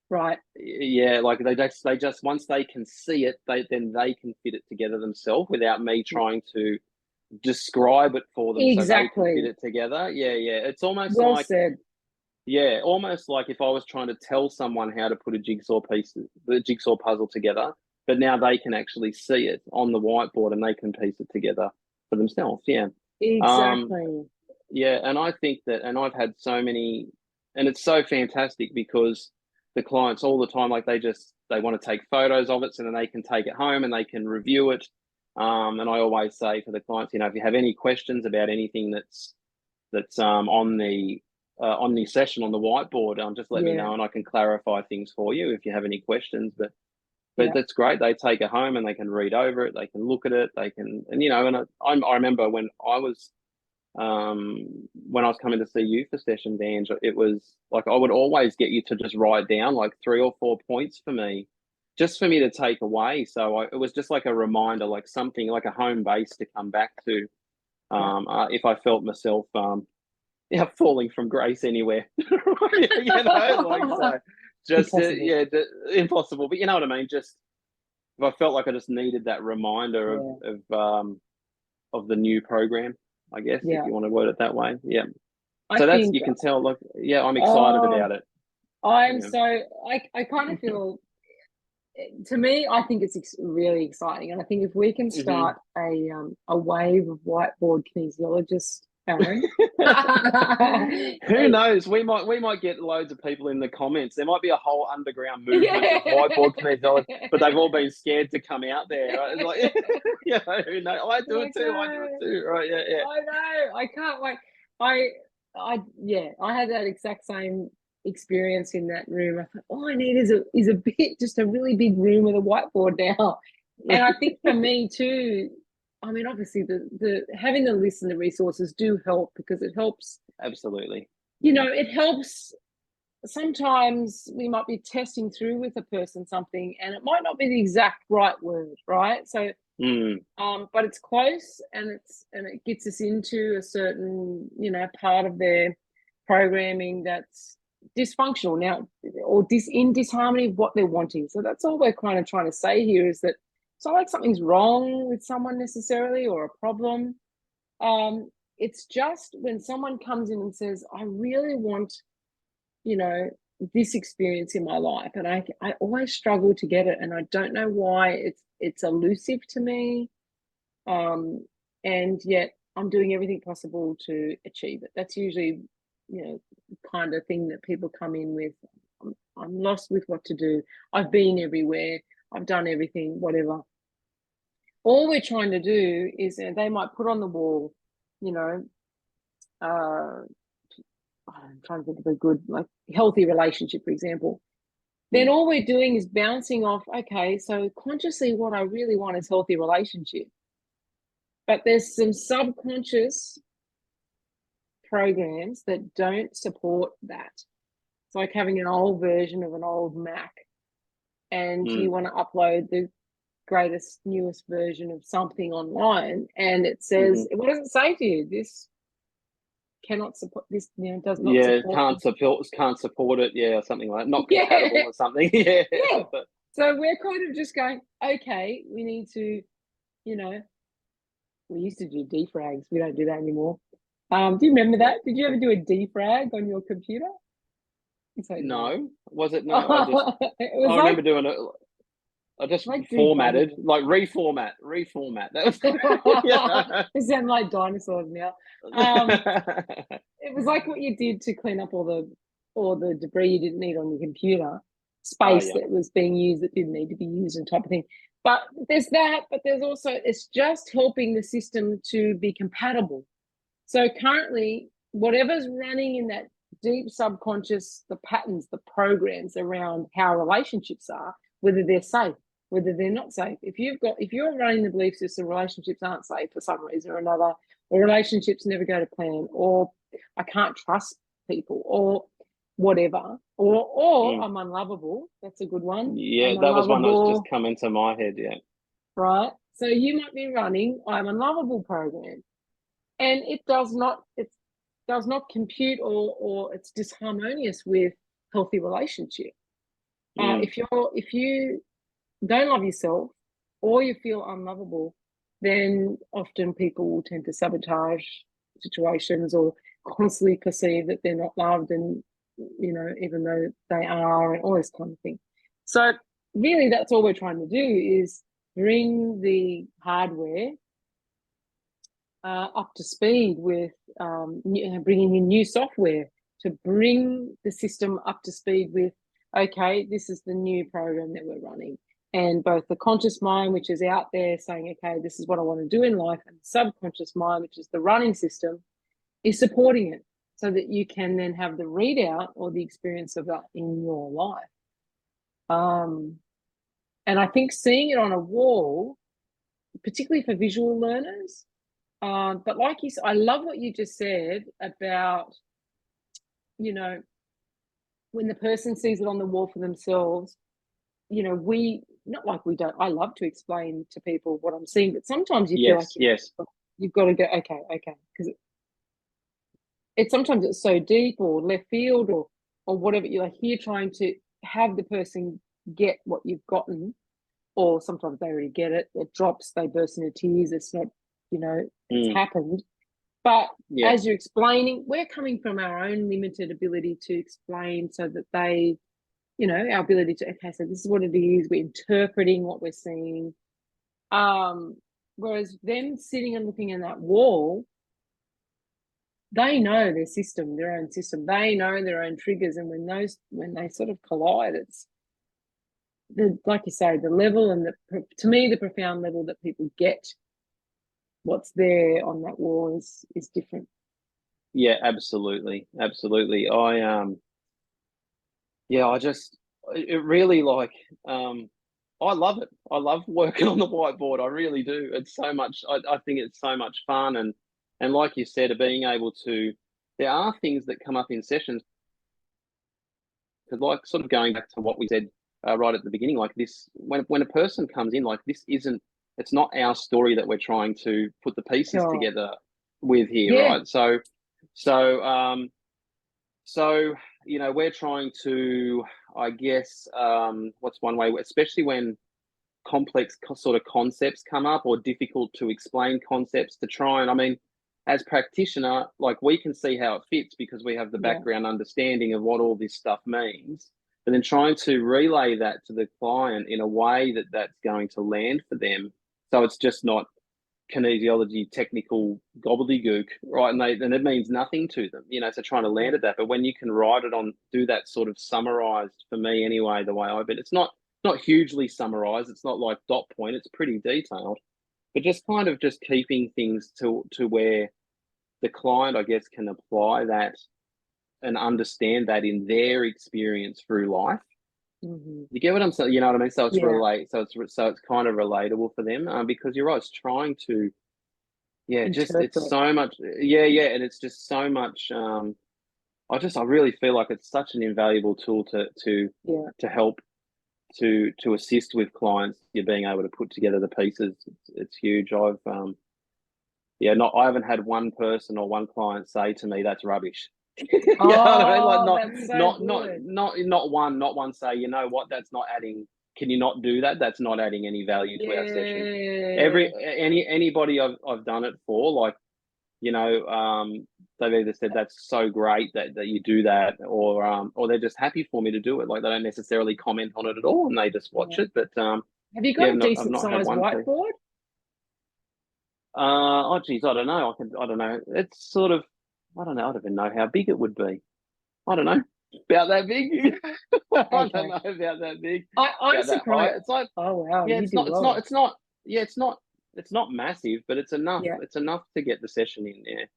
Right. Yeah, like they just once they can see it, then they can fit it together themselves without me trying to describe it for them, so they can fit it together. Yeah. It's almost like said. Yeah, almost like if I was trying to tell someone how to put the jigsaw puzzle together, but now they can actually see it on the whiteboard and they can piece it together for themselves. Yeah. Exactly. And I think that, and I've had so many, and it's so fantastic because the clients all the time, like they want to take photos of it so then they can take it home and they can review it. And I always say to the clients, if you have any questions about anything that's on the session on the whiteboard, just let me know and I can clarify things for you if you have any questions. But that's great. They take it home and they can read over it. They can look at it. They can, and I remember when I was coming to see you for sessions, Ange, it was like I would always get you to just write down like 3 or 4 points for me just for me to take away. So it was just like a reminder, like something like a home base to come back to. If I felt myself, falling from grace anywhere, like so, just Impossible. impossible. But you know what I mean. Just if I felt like I just needed that reminder of the new program, I guess, if Yeah. you want to word it that way. Yeah. I So that's, think, you can tell. Look, yeah, I'm excited oh, about it. I'm Yeah. so, I kind of feel, to me, I think it's really exciting. And I think if we can Hmm. start a wave of whiteboard kinesiologists, Aaron, Who knows? We might get loads of people in the comments. There might be a whole underground movement of whiteboard kinesiology, but they've all been scared to come out there. Right? It's like, who knows? I do it too. I do it too. Right? Yeah, yeah. I know. I can't wait. Yeah, I had that exact same experience in that room. I thought, all I need is a bit, just a really big room with a whiteboard now. And I think for me too, I mean, obviously the having the list and the resources do help, because it helps, Absolutely. it helps. Sometimes we might be testing through with a person something and it might not be the exact right word, right? So Mm. but it's close, and it gets us into a certain, part of their programming that's dysfunctional now, or in disharmony of what they're wanting. So that's all we're kind of trying to say here, is that it's not like something's wrong with someone necessarily, or a problem. It's just when someone comes in and says, I really want, you know, this experience in my life, and I always struggle to get it, and I don't know why it's elusive to me, and yet I'm doing everything possible to achieve it. That's usually, kind of thing that people come in with. I'm lost with what to do. I've been everywhere. I've done everything, whatever. All we're trying to do is, they might put on the wall, you know, uh, I'm trying to think of a good, like, healthy relationship, for example. Then all we're doing is bouncing off, okay, so consciously what I really want is healthy relationship. But there's some subconscious programs that don't support that. It's like having an old version of an old Mac, and you want to upload the greatest, newest version of something online, and it says, Mm-hmm. what does it say to you? This cannot support this, does not Yeah, support can't support it. Yeah, or something like that. Not compatible yeah, or something. Yeah. yeah. So we're kind of just going, okay, we need to, you know, we used to do defrags. We don't do that anymore. Do you remember that? Did you ever do a defrag on your computer? So no. No, was it? No, It was I like remember doing it. I just decoding. formatted, like reformat. That was, yeah. They sound like dinosaurs now. Um, it was like what you did to clean up all the debris you didn't need on your computer, Oh space yeah. that was being used that didn't need to be used, and type of thing. But there's that, but there's also, it's just helping the system to be compatible. So currently, whatever's running in that deep subconscious, the patterns, the programs around how relationships are, whether they're safe, whether they're not safe. If you're running the belief system, relationships aren't safe for some reason or another, or relationships never go to plan, or I can't trust people, or whatever, or Mm. I'm unlovable. That's a good one. Yeah, I'm that was one that's just unlovable, come into my head. Yeah. right? So you might be running I'm unlovable program, and it does not compute, or it's disharmonious with healthy relationship. Mm. If you don't love yourself, or you feel unlovable, then often people will tend to sabotage situations, or constantly perceive that they're not loved, and even though they are, and all this kind of thing. So really, that's all we're trying to do, is bring the hardware up to speed with bringing in new software to bring the system up to speed with, okay, this is the new program that we're running. And both the conscious mind, which is out there saying, okay, this is what I want to do in life, and the subconscious mind, which is the running system, is supporting it, so that you can then have the readout or the experience of that in your life. And I think seeing it on a wall, particularly for visual learners, but like you said, I love what you just said about, when the person sees it on the wall for themselves, you know, we not like we don't. I love to explain to people what I'm seeing, but sometimes you feel like Yes, yes. you've got to go, okay, because it's sometimes it's so deep or left field or whatever. You're like here trying to have the person get what you've gotten, or sometimes they already get it. It drops, they burst into tears. It's not, you know, it's happened. But Yeah. as you're explaining, we're coming from our own limited ability to explain so that they, you know, our ability to, okay, so this is what it is. We're interpreting what we're seeing. Whereas them sitting and looking in that wall, they know their system, their own system. They know their own triggers, and when they sort of collide, it's like you say, the level and to me the profound level that people get what's there on that wall is different. Yeah, absolutely. Absolutely. I just, it really like, I love it. I love working on the whiteboard. I really do. It's so much, I think it's so much fun. And like you said, being able to, there are things that come up in sessions, because like sort of going back to what we said right at the beginning, like this, when a person comes in, like this isn't, it's not our story that we're trying to put the pieces Sure. together with here, Yeah. right? So, you know, we're trying to, I guess, what's one way, especially when complex sort of concepts come up or difficult to explain concepts, to try and, I mean, as practitioner, like we can see how it fits because we have the background understanding of what all this stuff means, but then trying to relay that to the client in a way that that's going to land for them. So it's just not kinesiology technical gobbledygook, right? And it means nothing to them, you know. So trying to land at that, but when you can write it on, do that sort of summarized, for me anyway, the way I've been, it's not hugely summarized. It's not like dot point. It's pretty detailed, but just kind of just keeping things to where the client, I guess, can apply that and understand that in their experience through life. You get what I'm saying? You know what I mean? So it's so it's kind of relatable for them, because you're right. It's trying to, just it's so much, and it's just so much. I really feel like it's such an invaluable tool to help to assist with clients. You're being able to put together the pieces. It's huge. I haven't had one person or one client say to me that's rubbish. You know what I mean? Like That's so good. not one say, you know what, that's not adding. Can you not do that? That's not adding any value to our session. Anybody I've done it for, like, you know, they've either said that's so great that you do that, or they're just happy for me to do it. Like they don't necessarily comment on it at all, and they just watch it. But have you got a I've decent not had sized one. whiteboard? Oh geez, I don't know. I don't know. It's sort of, I don't know. I don't even know how big it would be. I don't know. About that big. I don't know about that big. I'm About that high. surprised. It's like, Oh wow, yeah, you do well. it's not massive, but it's enough. Yeah. It's enough to get the session in there.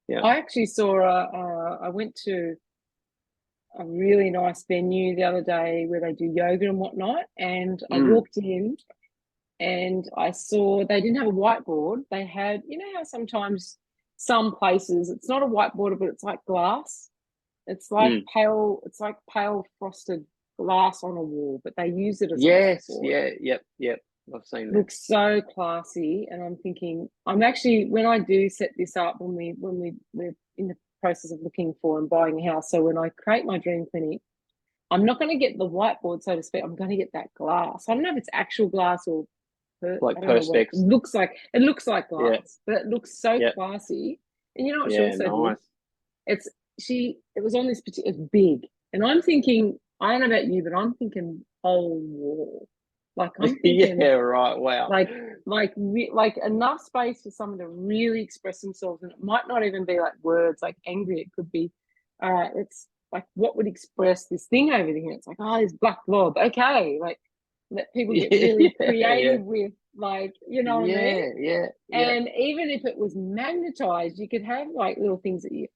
Yeah. I actually saw I went to a really nice venue the other day where they do yoga and whatnot, and I walked in and I saw they didn't have a whiteboard. They had, you know how sometimes some places it's not a whiteboard, but it's like glass. It's like pale frosted glass on a wall, but they use it as a whiteboard. Yep. I've seen that. Looks so classy, and I'm thinking I'm actually, when I do set this up, we're in the process of looking for and buying a house. So when I create my dream clinic, I'm not going to get the whiteboard, so to speak. I'm going to get that glass. I don't know if it's actual glass or like I don't know what it looks like. It looks like glass, but it looks so classy. And you know what she also did? It was on this particular, it's big, and I'm thinking, I don't know about you, but I'm thinking whole wall. Like I'm thinking, right, wow, like enough space for someone to really express themselves, and it might not even be like words, like angry. It could be, it's like what would express this thing over here. It's like, oh, this black blob. Okay, like let people get really creative with, like, you know what I mean? And even if it was magnetized, you could have like little things that you.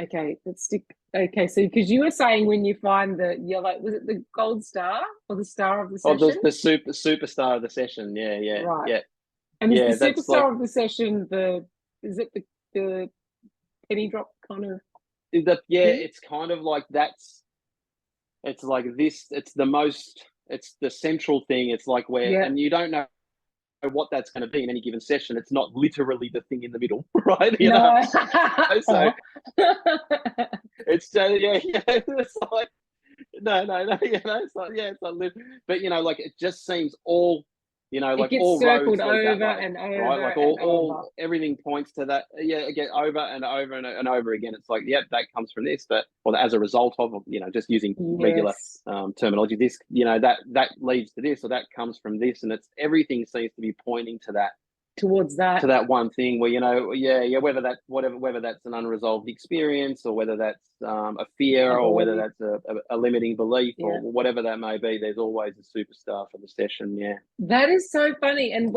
Okay, let's stick. Okay, so because you were saying when you find the yellow, was it the gold star or the star of the session? Oh, the superstar of the session. Right. And is the superstar like, of the session is it the penny drop kind of? It's kind of like it's like this. It's it's the central thing. It's like where, Yeah. and you don't know what that's going to be in any given session. It's not literally the thing in the middle, right? No. So it's it's like no, it's like it's like, but like it just seems all, It like gets all circled roads lead that over way, and right? over Like and over. all everything points to that. Yeah, again, over and over and over again. It's like, yep, that comes from this, but or as a result of, just using regular Yes. terminology, this, that leads to this, or that comes from this, and it's everything seems to be pointing Towards to that. that one thing where, whether that's an unresolved experience, or whether that's a fear, A or whether belief. that's a limiting belief, or Yeah. whatever that may be. There's always a superstar for the session. Yeah. That is so funny. And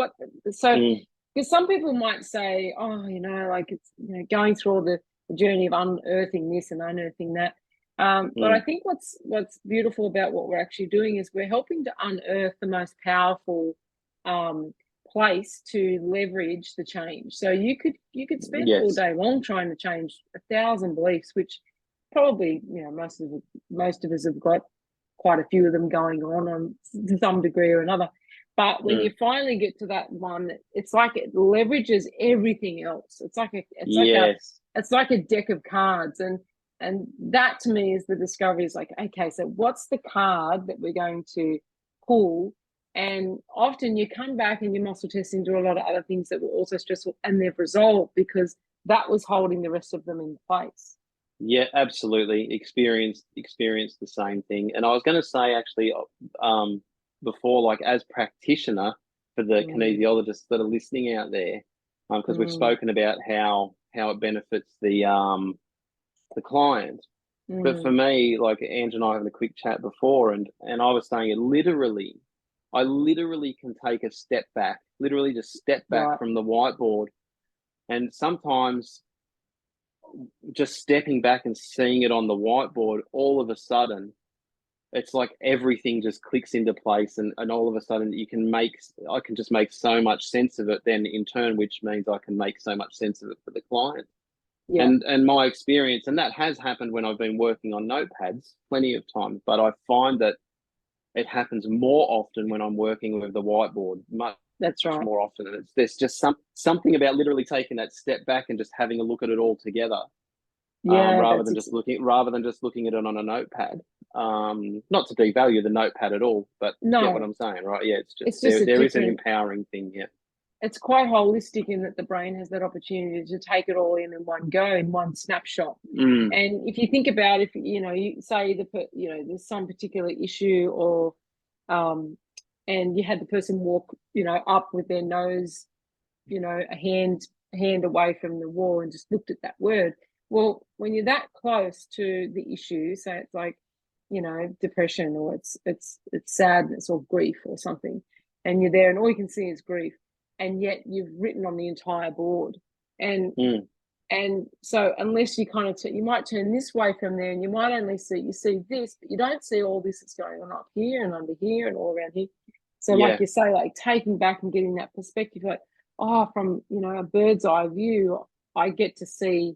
so Mm, because some people might say, oh, like it's, going through all the journey of unearthing this and unearthing that. But I mm. think what's beautiful about what we're actually doing is we're helping to unearth the most powerful um, place to leverage the change. So you could spend all Yes. day long trying to change 1,000 beliefs, which probably most of us have got quite a few of them going on to some degree or another. But when Mm. you finally get to that one, it's like it leverages everything else. Yes. It's like a deck of cards, and that to me is the discovery. Is like, okay, so what's the card that we're going to pull? And often you come back and your muscle testing, do a lot of other things that were also stressful, and they've resolved because that was holding the rest of them in place. Yeah, absolutely. Experienced the same thing. And I was going to say, actually, before, like, as practitioner, for the Mm, kinesiologists that are listening out there, because we've mm, spoken about how it benefits the client. But for mm. me, like Ange and I having a quick chat before, and I was saying I literally can take a step back, literally just step back Right. from the whiteboard, and sometimes just stepping back and seeing it on the whiteboard, all of a sudden, it's like everything just clicks into place, and all of a sudden I can just make so much sense of it then in turn, which means I can make so much sense of it for the client. Yeah. And my experience, and that has happened when I've been working on notepads plenty of times, but I find that it happens more often when I'm working with the whiteboard, much That's right. more often. And there's just something about literally taking that step back and just having a look at it all together, Yeah, rather than just looking at it on a notepad. Not to devalue the notepad at all, but you get what no, I'm saying, right? Yeah, it's just it's just a there is an different, empowering thing. Yeah. it's quite holistic in that the brain has that opportunity to take it all in one go, in one snapshot. Mm, And if you think about, if you say there's some particular issue, or and you had the person walk up with their nose, a hand away from the wall, and just looked at that word. Well, when you're that close to the issue, so it's like, depression, or it's sadness or grief or something, and you're there and all you can see is grief, and yet you've written on the entire board. and mm, and so unless you kind of you might turn this way from there, and you might only see this, but you don't see all this that's going on up here and under here and all around here. So like yeah. you say, like taking back and getting that perspective, like, oh, from a bird's eye view, I get to see,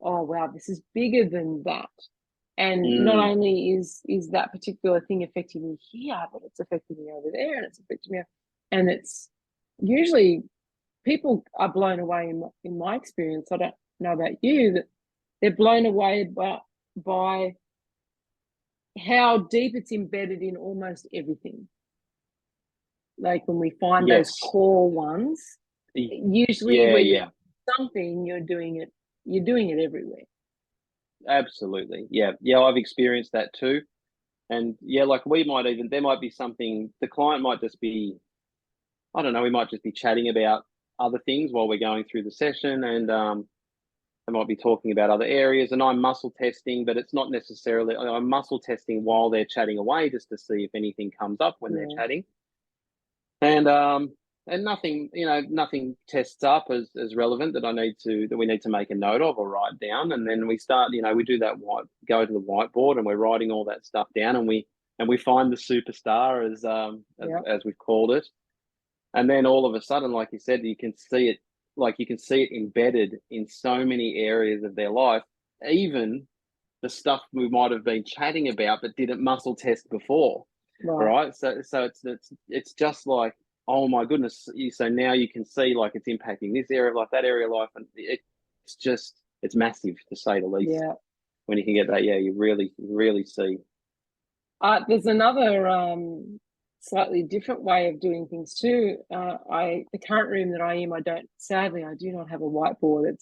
oh wow, this is bigger than that. And not Mm, only is that particular thing affecting me here, but it's affecting me over there, and it's affecting me, and it's usually people are blown away in my experience. I don't know about you, that they're blown away by how deep it's embedded in almost everything. Like when we find those yes. core ones, usually Yeah. where you Yeah. something, you're doing it everywhere. Absolutely. Yeah. Yeah. I've experienced that too. And yeah, like there might be something, the client might just be, I don't know, we might just be chatting about other things while we're going through the session. And they might be talking about other areas. And I'm muscle testing, but it's not necessarily, I'm muscle testing while they're chatting away, just to see if anything comes up when they're Yeah. chatting. And nothing, nothing tests up as relevant that we need to make a note of or write down. And then we start, we do that go to the whiteboard, and we're writing all that stuff down, and we find the superstar, Yeah. as we've called it. And then all of a sudden, like you said, you can see it, embedded in so many areas of their life, even the stuff we might have been chatting about but didn't muscle test before. right? So it's just like, oh my goodness, so now you can see like it's impacting this area of life, that area of life, and it's massive to say the least. Yeah. When you can get that, you really see. There's another slightly different way of doing things too. The current room that I am, I do not have a whiteboard.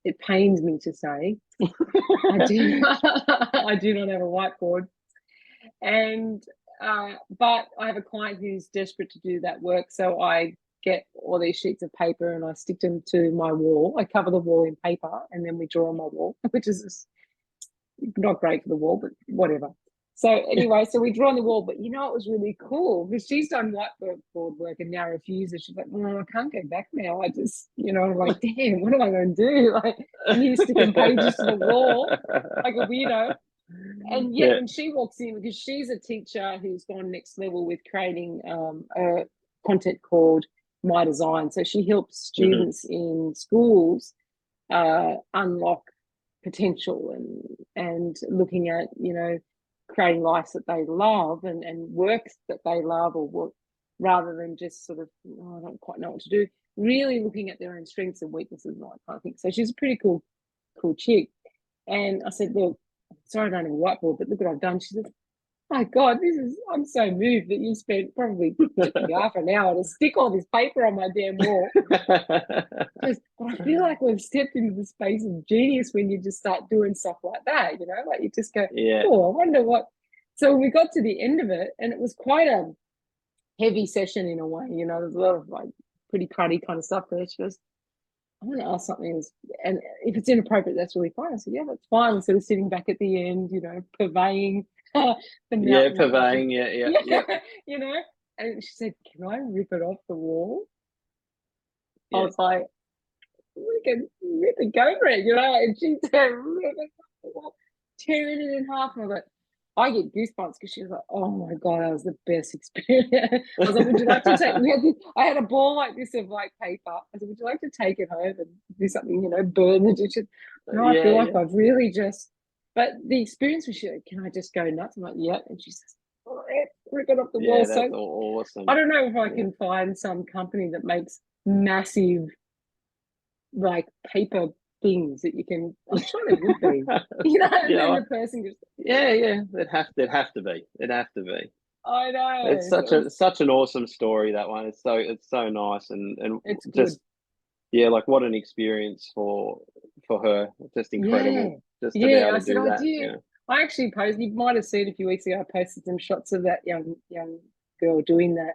It pains me to say, I do not have a whiteboard, and but I have a client who's desperate to do that work, so I get all these sheets of paper and I stick them to my wall. I cover the wall in paper, and then we draw on my wall, which is not great for the wall, but whatever. So anyway, so we draw on the wall, but it was really cool because she's done whiteboard work and now refuses. She's like, I can't go back now. I just, I'm like, damn, what am I going to do? Like, I'm here sticking pages to the wall like a weirdo. And yet when she walks in, because she's a teacher who's gone next level with creating a content called My Design. So she helps students in schools unlock potential and looking at creating lives that they love and works that they love, or work rather than just sort of I don't quite know what to do, really looking at their own strengths and weaknesses and all that kind of thing. So she's a pretty cool chick. And I said, look, sorry I don't have a whiteboard, but look what I've done. She said, my God, I'm so moved that you spent probably half an hour to stick all this paper on my damn wall. But I feel like we've stepped into the space of genius when you just start doing stuff like that, like you just go, oh, I wonder what. So we got to the end of it, and it was quite a heavy session in a way, there's a lot of like pretty cruddy kind of stuff there. She goes, I want to ask something, and if it's inappropriate, that's really fine. I said, yeah, that's fine. And sort of sitting back at the end, purveying the mountain. Purveying, And she said, can I rip it off the wall? Yeah. I was like, we can rip it, go for it, and she said, rip it off the wall, tearing it in half. And I was like, I get goosebumps because she was like, oh my God, that was the best experience. I was like, would you like to take, I had a ball like this of like paper. I said, would you like to take it home and do something, burn the dishes? No, I feel like I've really just, but the experience was, can I just go nuts? I'm like, yeah. And she says, rip it off the wall. That's awesome. I don't know if I can find some company that makes massive like paper things that you can. I'm sure there would be, and then the person just It'd have to be. I know. It's such an awesome story, that one. It's so nice and it's just good. Like what an experience for her. Just incredible. Just to be able to do that. I actually posted. You might have seen a few weeks ago. I posted some shots of that young girl doing that.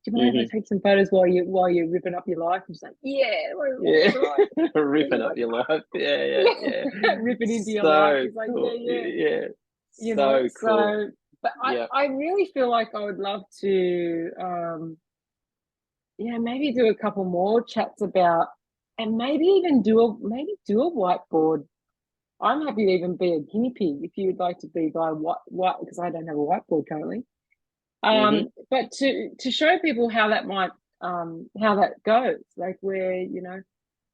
Do you mind if I take some photos while you're ripping up your life? I'm just like, right. Ripping up your life. Yeah. Ripping into your life. It's like, cool. Yeah. So cool. But I really feel like I would love to, maybe do a couple more chats about, and maybe even do a whiteboard. I'm happy to even be a guinea pig if you would like to be by what because I don't have a whiteboard currently. But to show people how that might how that goes, like where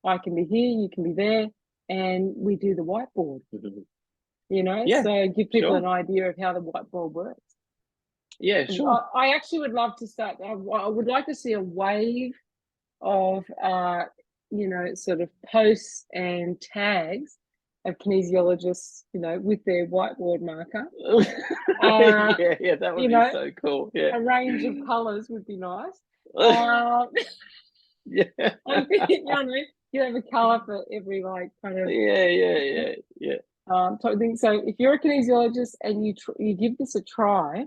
I can be here, you can be there, and we do the whiteboard. So give people an idea of how the whiteboard works. Yeah, sure. I actually would love to start. I would like to see a wave of sort of posts and tags of kinesiologists, with their whiteboard marker. That would be so cool. Yeah, a range of colours would be nice. You have a colour for every like kind of type of thing. So if you're a kinesiologist and you give this a try,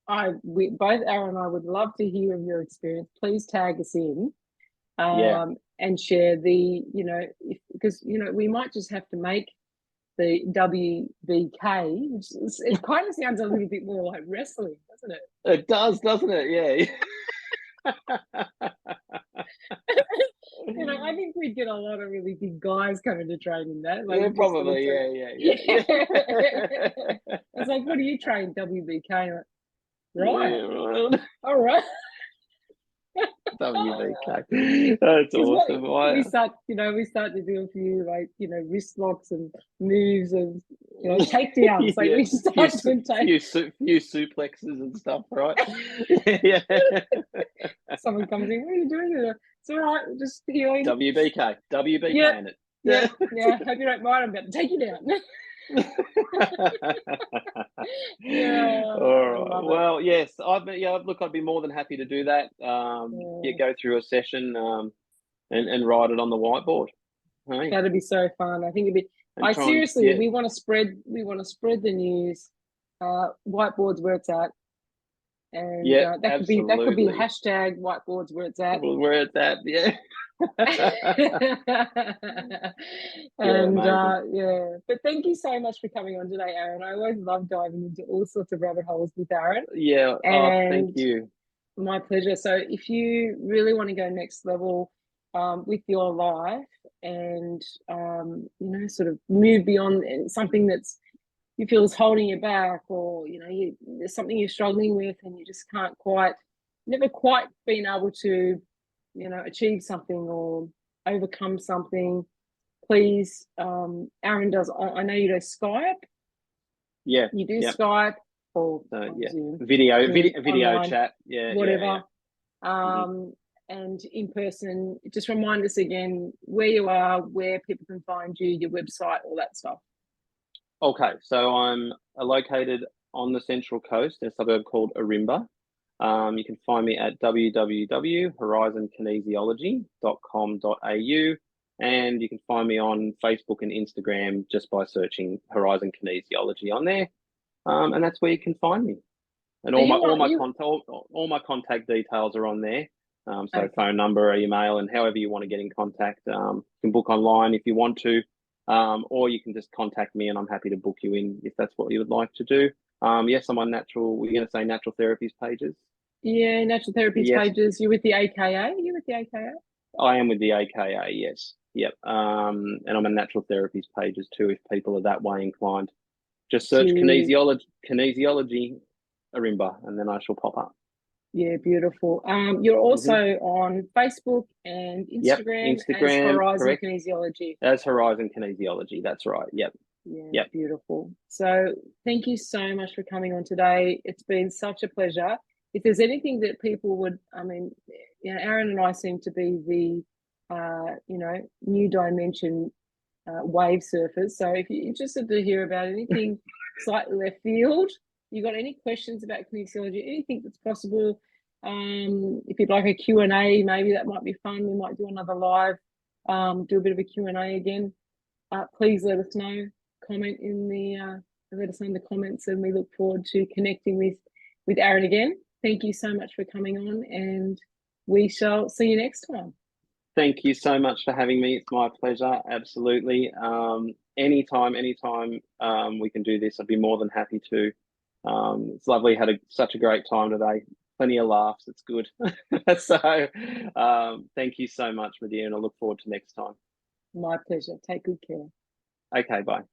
both Aaron and I would love to hear of your experience. Please tag us in. And share because we might just have to make the WBK, which it kind of sounds a little bit more like wrestling, doesn't it? It does, doesn't it? Yeah. I think we'd get a lot of really big guys coming to train in that. Like, probably, yeah. It's like, what do you train? WBK? Like, right. Yeah, all right. WBK. That's awesome. We start to do a few wrist locks and moves and takedowns. Like Yeah, we start doing few suplexes and stuff, right? Yeah. Someone comes in, what are you doing? It's all right, we're just healing. WBK Yeah, in it. yeah. Hope you don't mind. I'm about to take you down. Yeah, All I right. love it. Well, yes, I'd be more than happy to do that. Go through a session and write it on the whiteboard. Hey? That'd be so fun. I think it'd be. And try and, Seriously, we want to spread the news. Whiteboards where it's at, and that could be hashtag whiteboards where it's at. Where it's at, yeah. And but thank you so much for coming on today, Aaron. I always love diving into all sorts of rabbit holes with Aaron. Yeah, thank you. My pleasure. So if you really want to go next level with your life and sort of move beyond something that's you feel is holding you back, or there's something you're struggling with and you just never quite been able to achieve something or overcome something, please, Aaron does, I know you do Skype. Yeah. You do Skype or Zoom, Zoom, video online, chat, yeah, whatever. Yeah. And in person, just remind us again where you are, where people can find you, your website, all that stuff. Okay, so I'm located on the Central Coast in a suburb called Ourimbah. You can find me at www.horizonkinesiology.com.au, and you can find me on Facebook and Instagram just by searching Horizon Kinesiology on there, and that's where you can find me. And all my contact details are on there. So okay. Phone number, email, and however you want to get in contact. You can book online if you want to, or you can just contact me, and I'm happy to book you in if that's what you would like to do. Yes, I'm on natural. We're going to say natural therapies pages. Yeah, natural therapies pages. You're with the AKA. You with the AKA? I am with the AKA. Yes. Yep. And I'm on natural therapies pages too. If people are that way inclined, just search kinesiology Ourimbah, and then I shall pop up. Yeah, beautiful. You're also on Facebook and Instagram, as Horizon correct. Kinesiology. As Horizon Kinesiology, that's right. Yep. Yeah, beautiful. So thank you so much for coming on today. It's been such a pleasure. If there's anything that people would, Aaron and I seem to be the, new dimension wave surfers. So if you're interested to hear about anything slightly left field, you got any questions about kinesiology, anything that's possible, if you'd like a Q&A, maybe that might be fun. We might do another live, do a bit of a Q&A again. Please let us know. Comment let us know in the comments, and we look forward to connecting with Aaron again. Thank you so much for coming on, and we shall see you next time. Thank you so much for having me. It's my pleasure. Absolutely. Anytime we can do this, I'd be more than happy to. It's lovely. Had such a great time today. Plenty of laughs. It's good. So thank you so much, Medea, and I look forward to next time. My pleasure. Take good care. Okay, bye.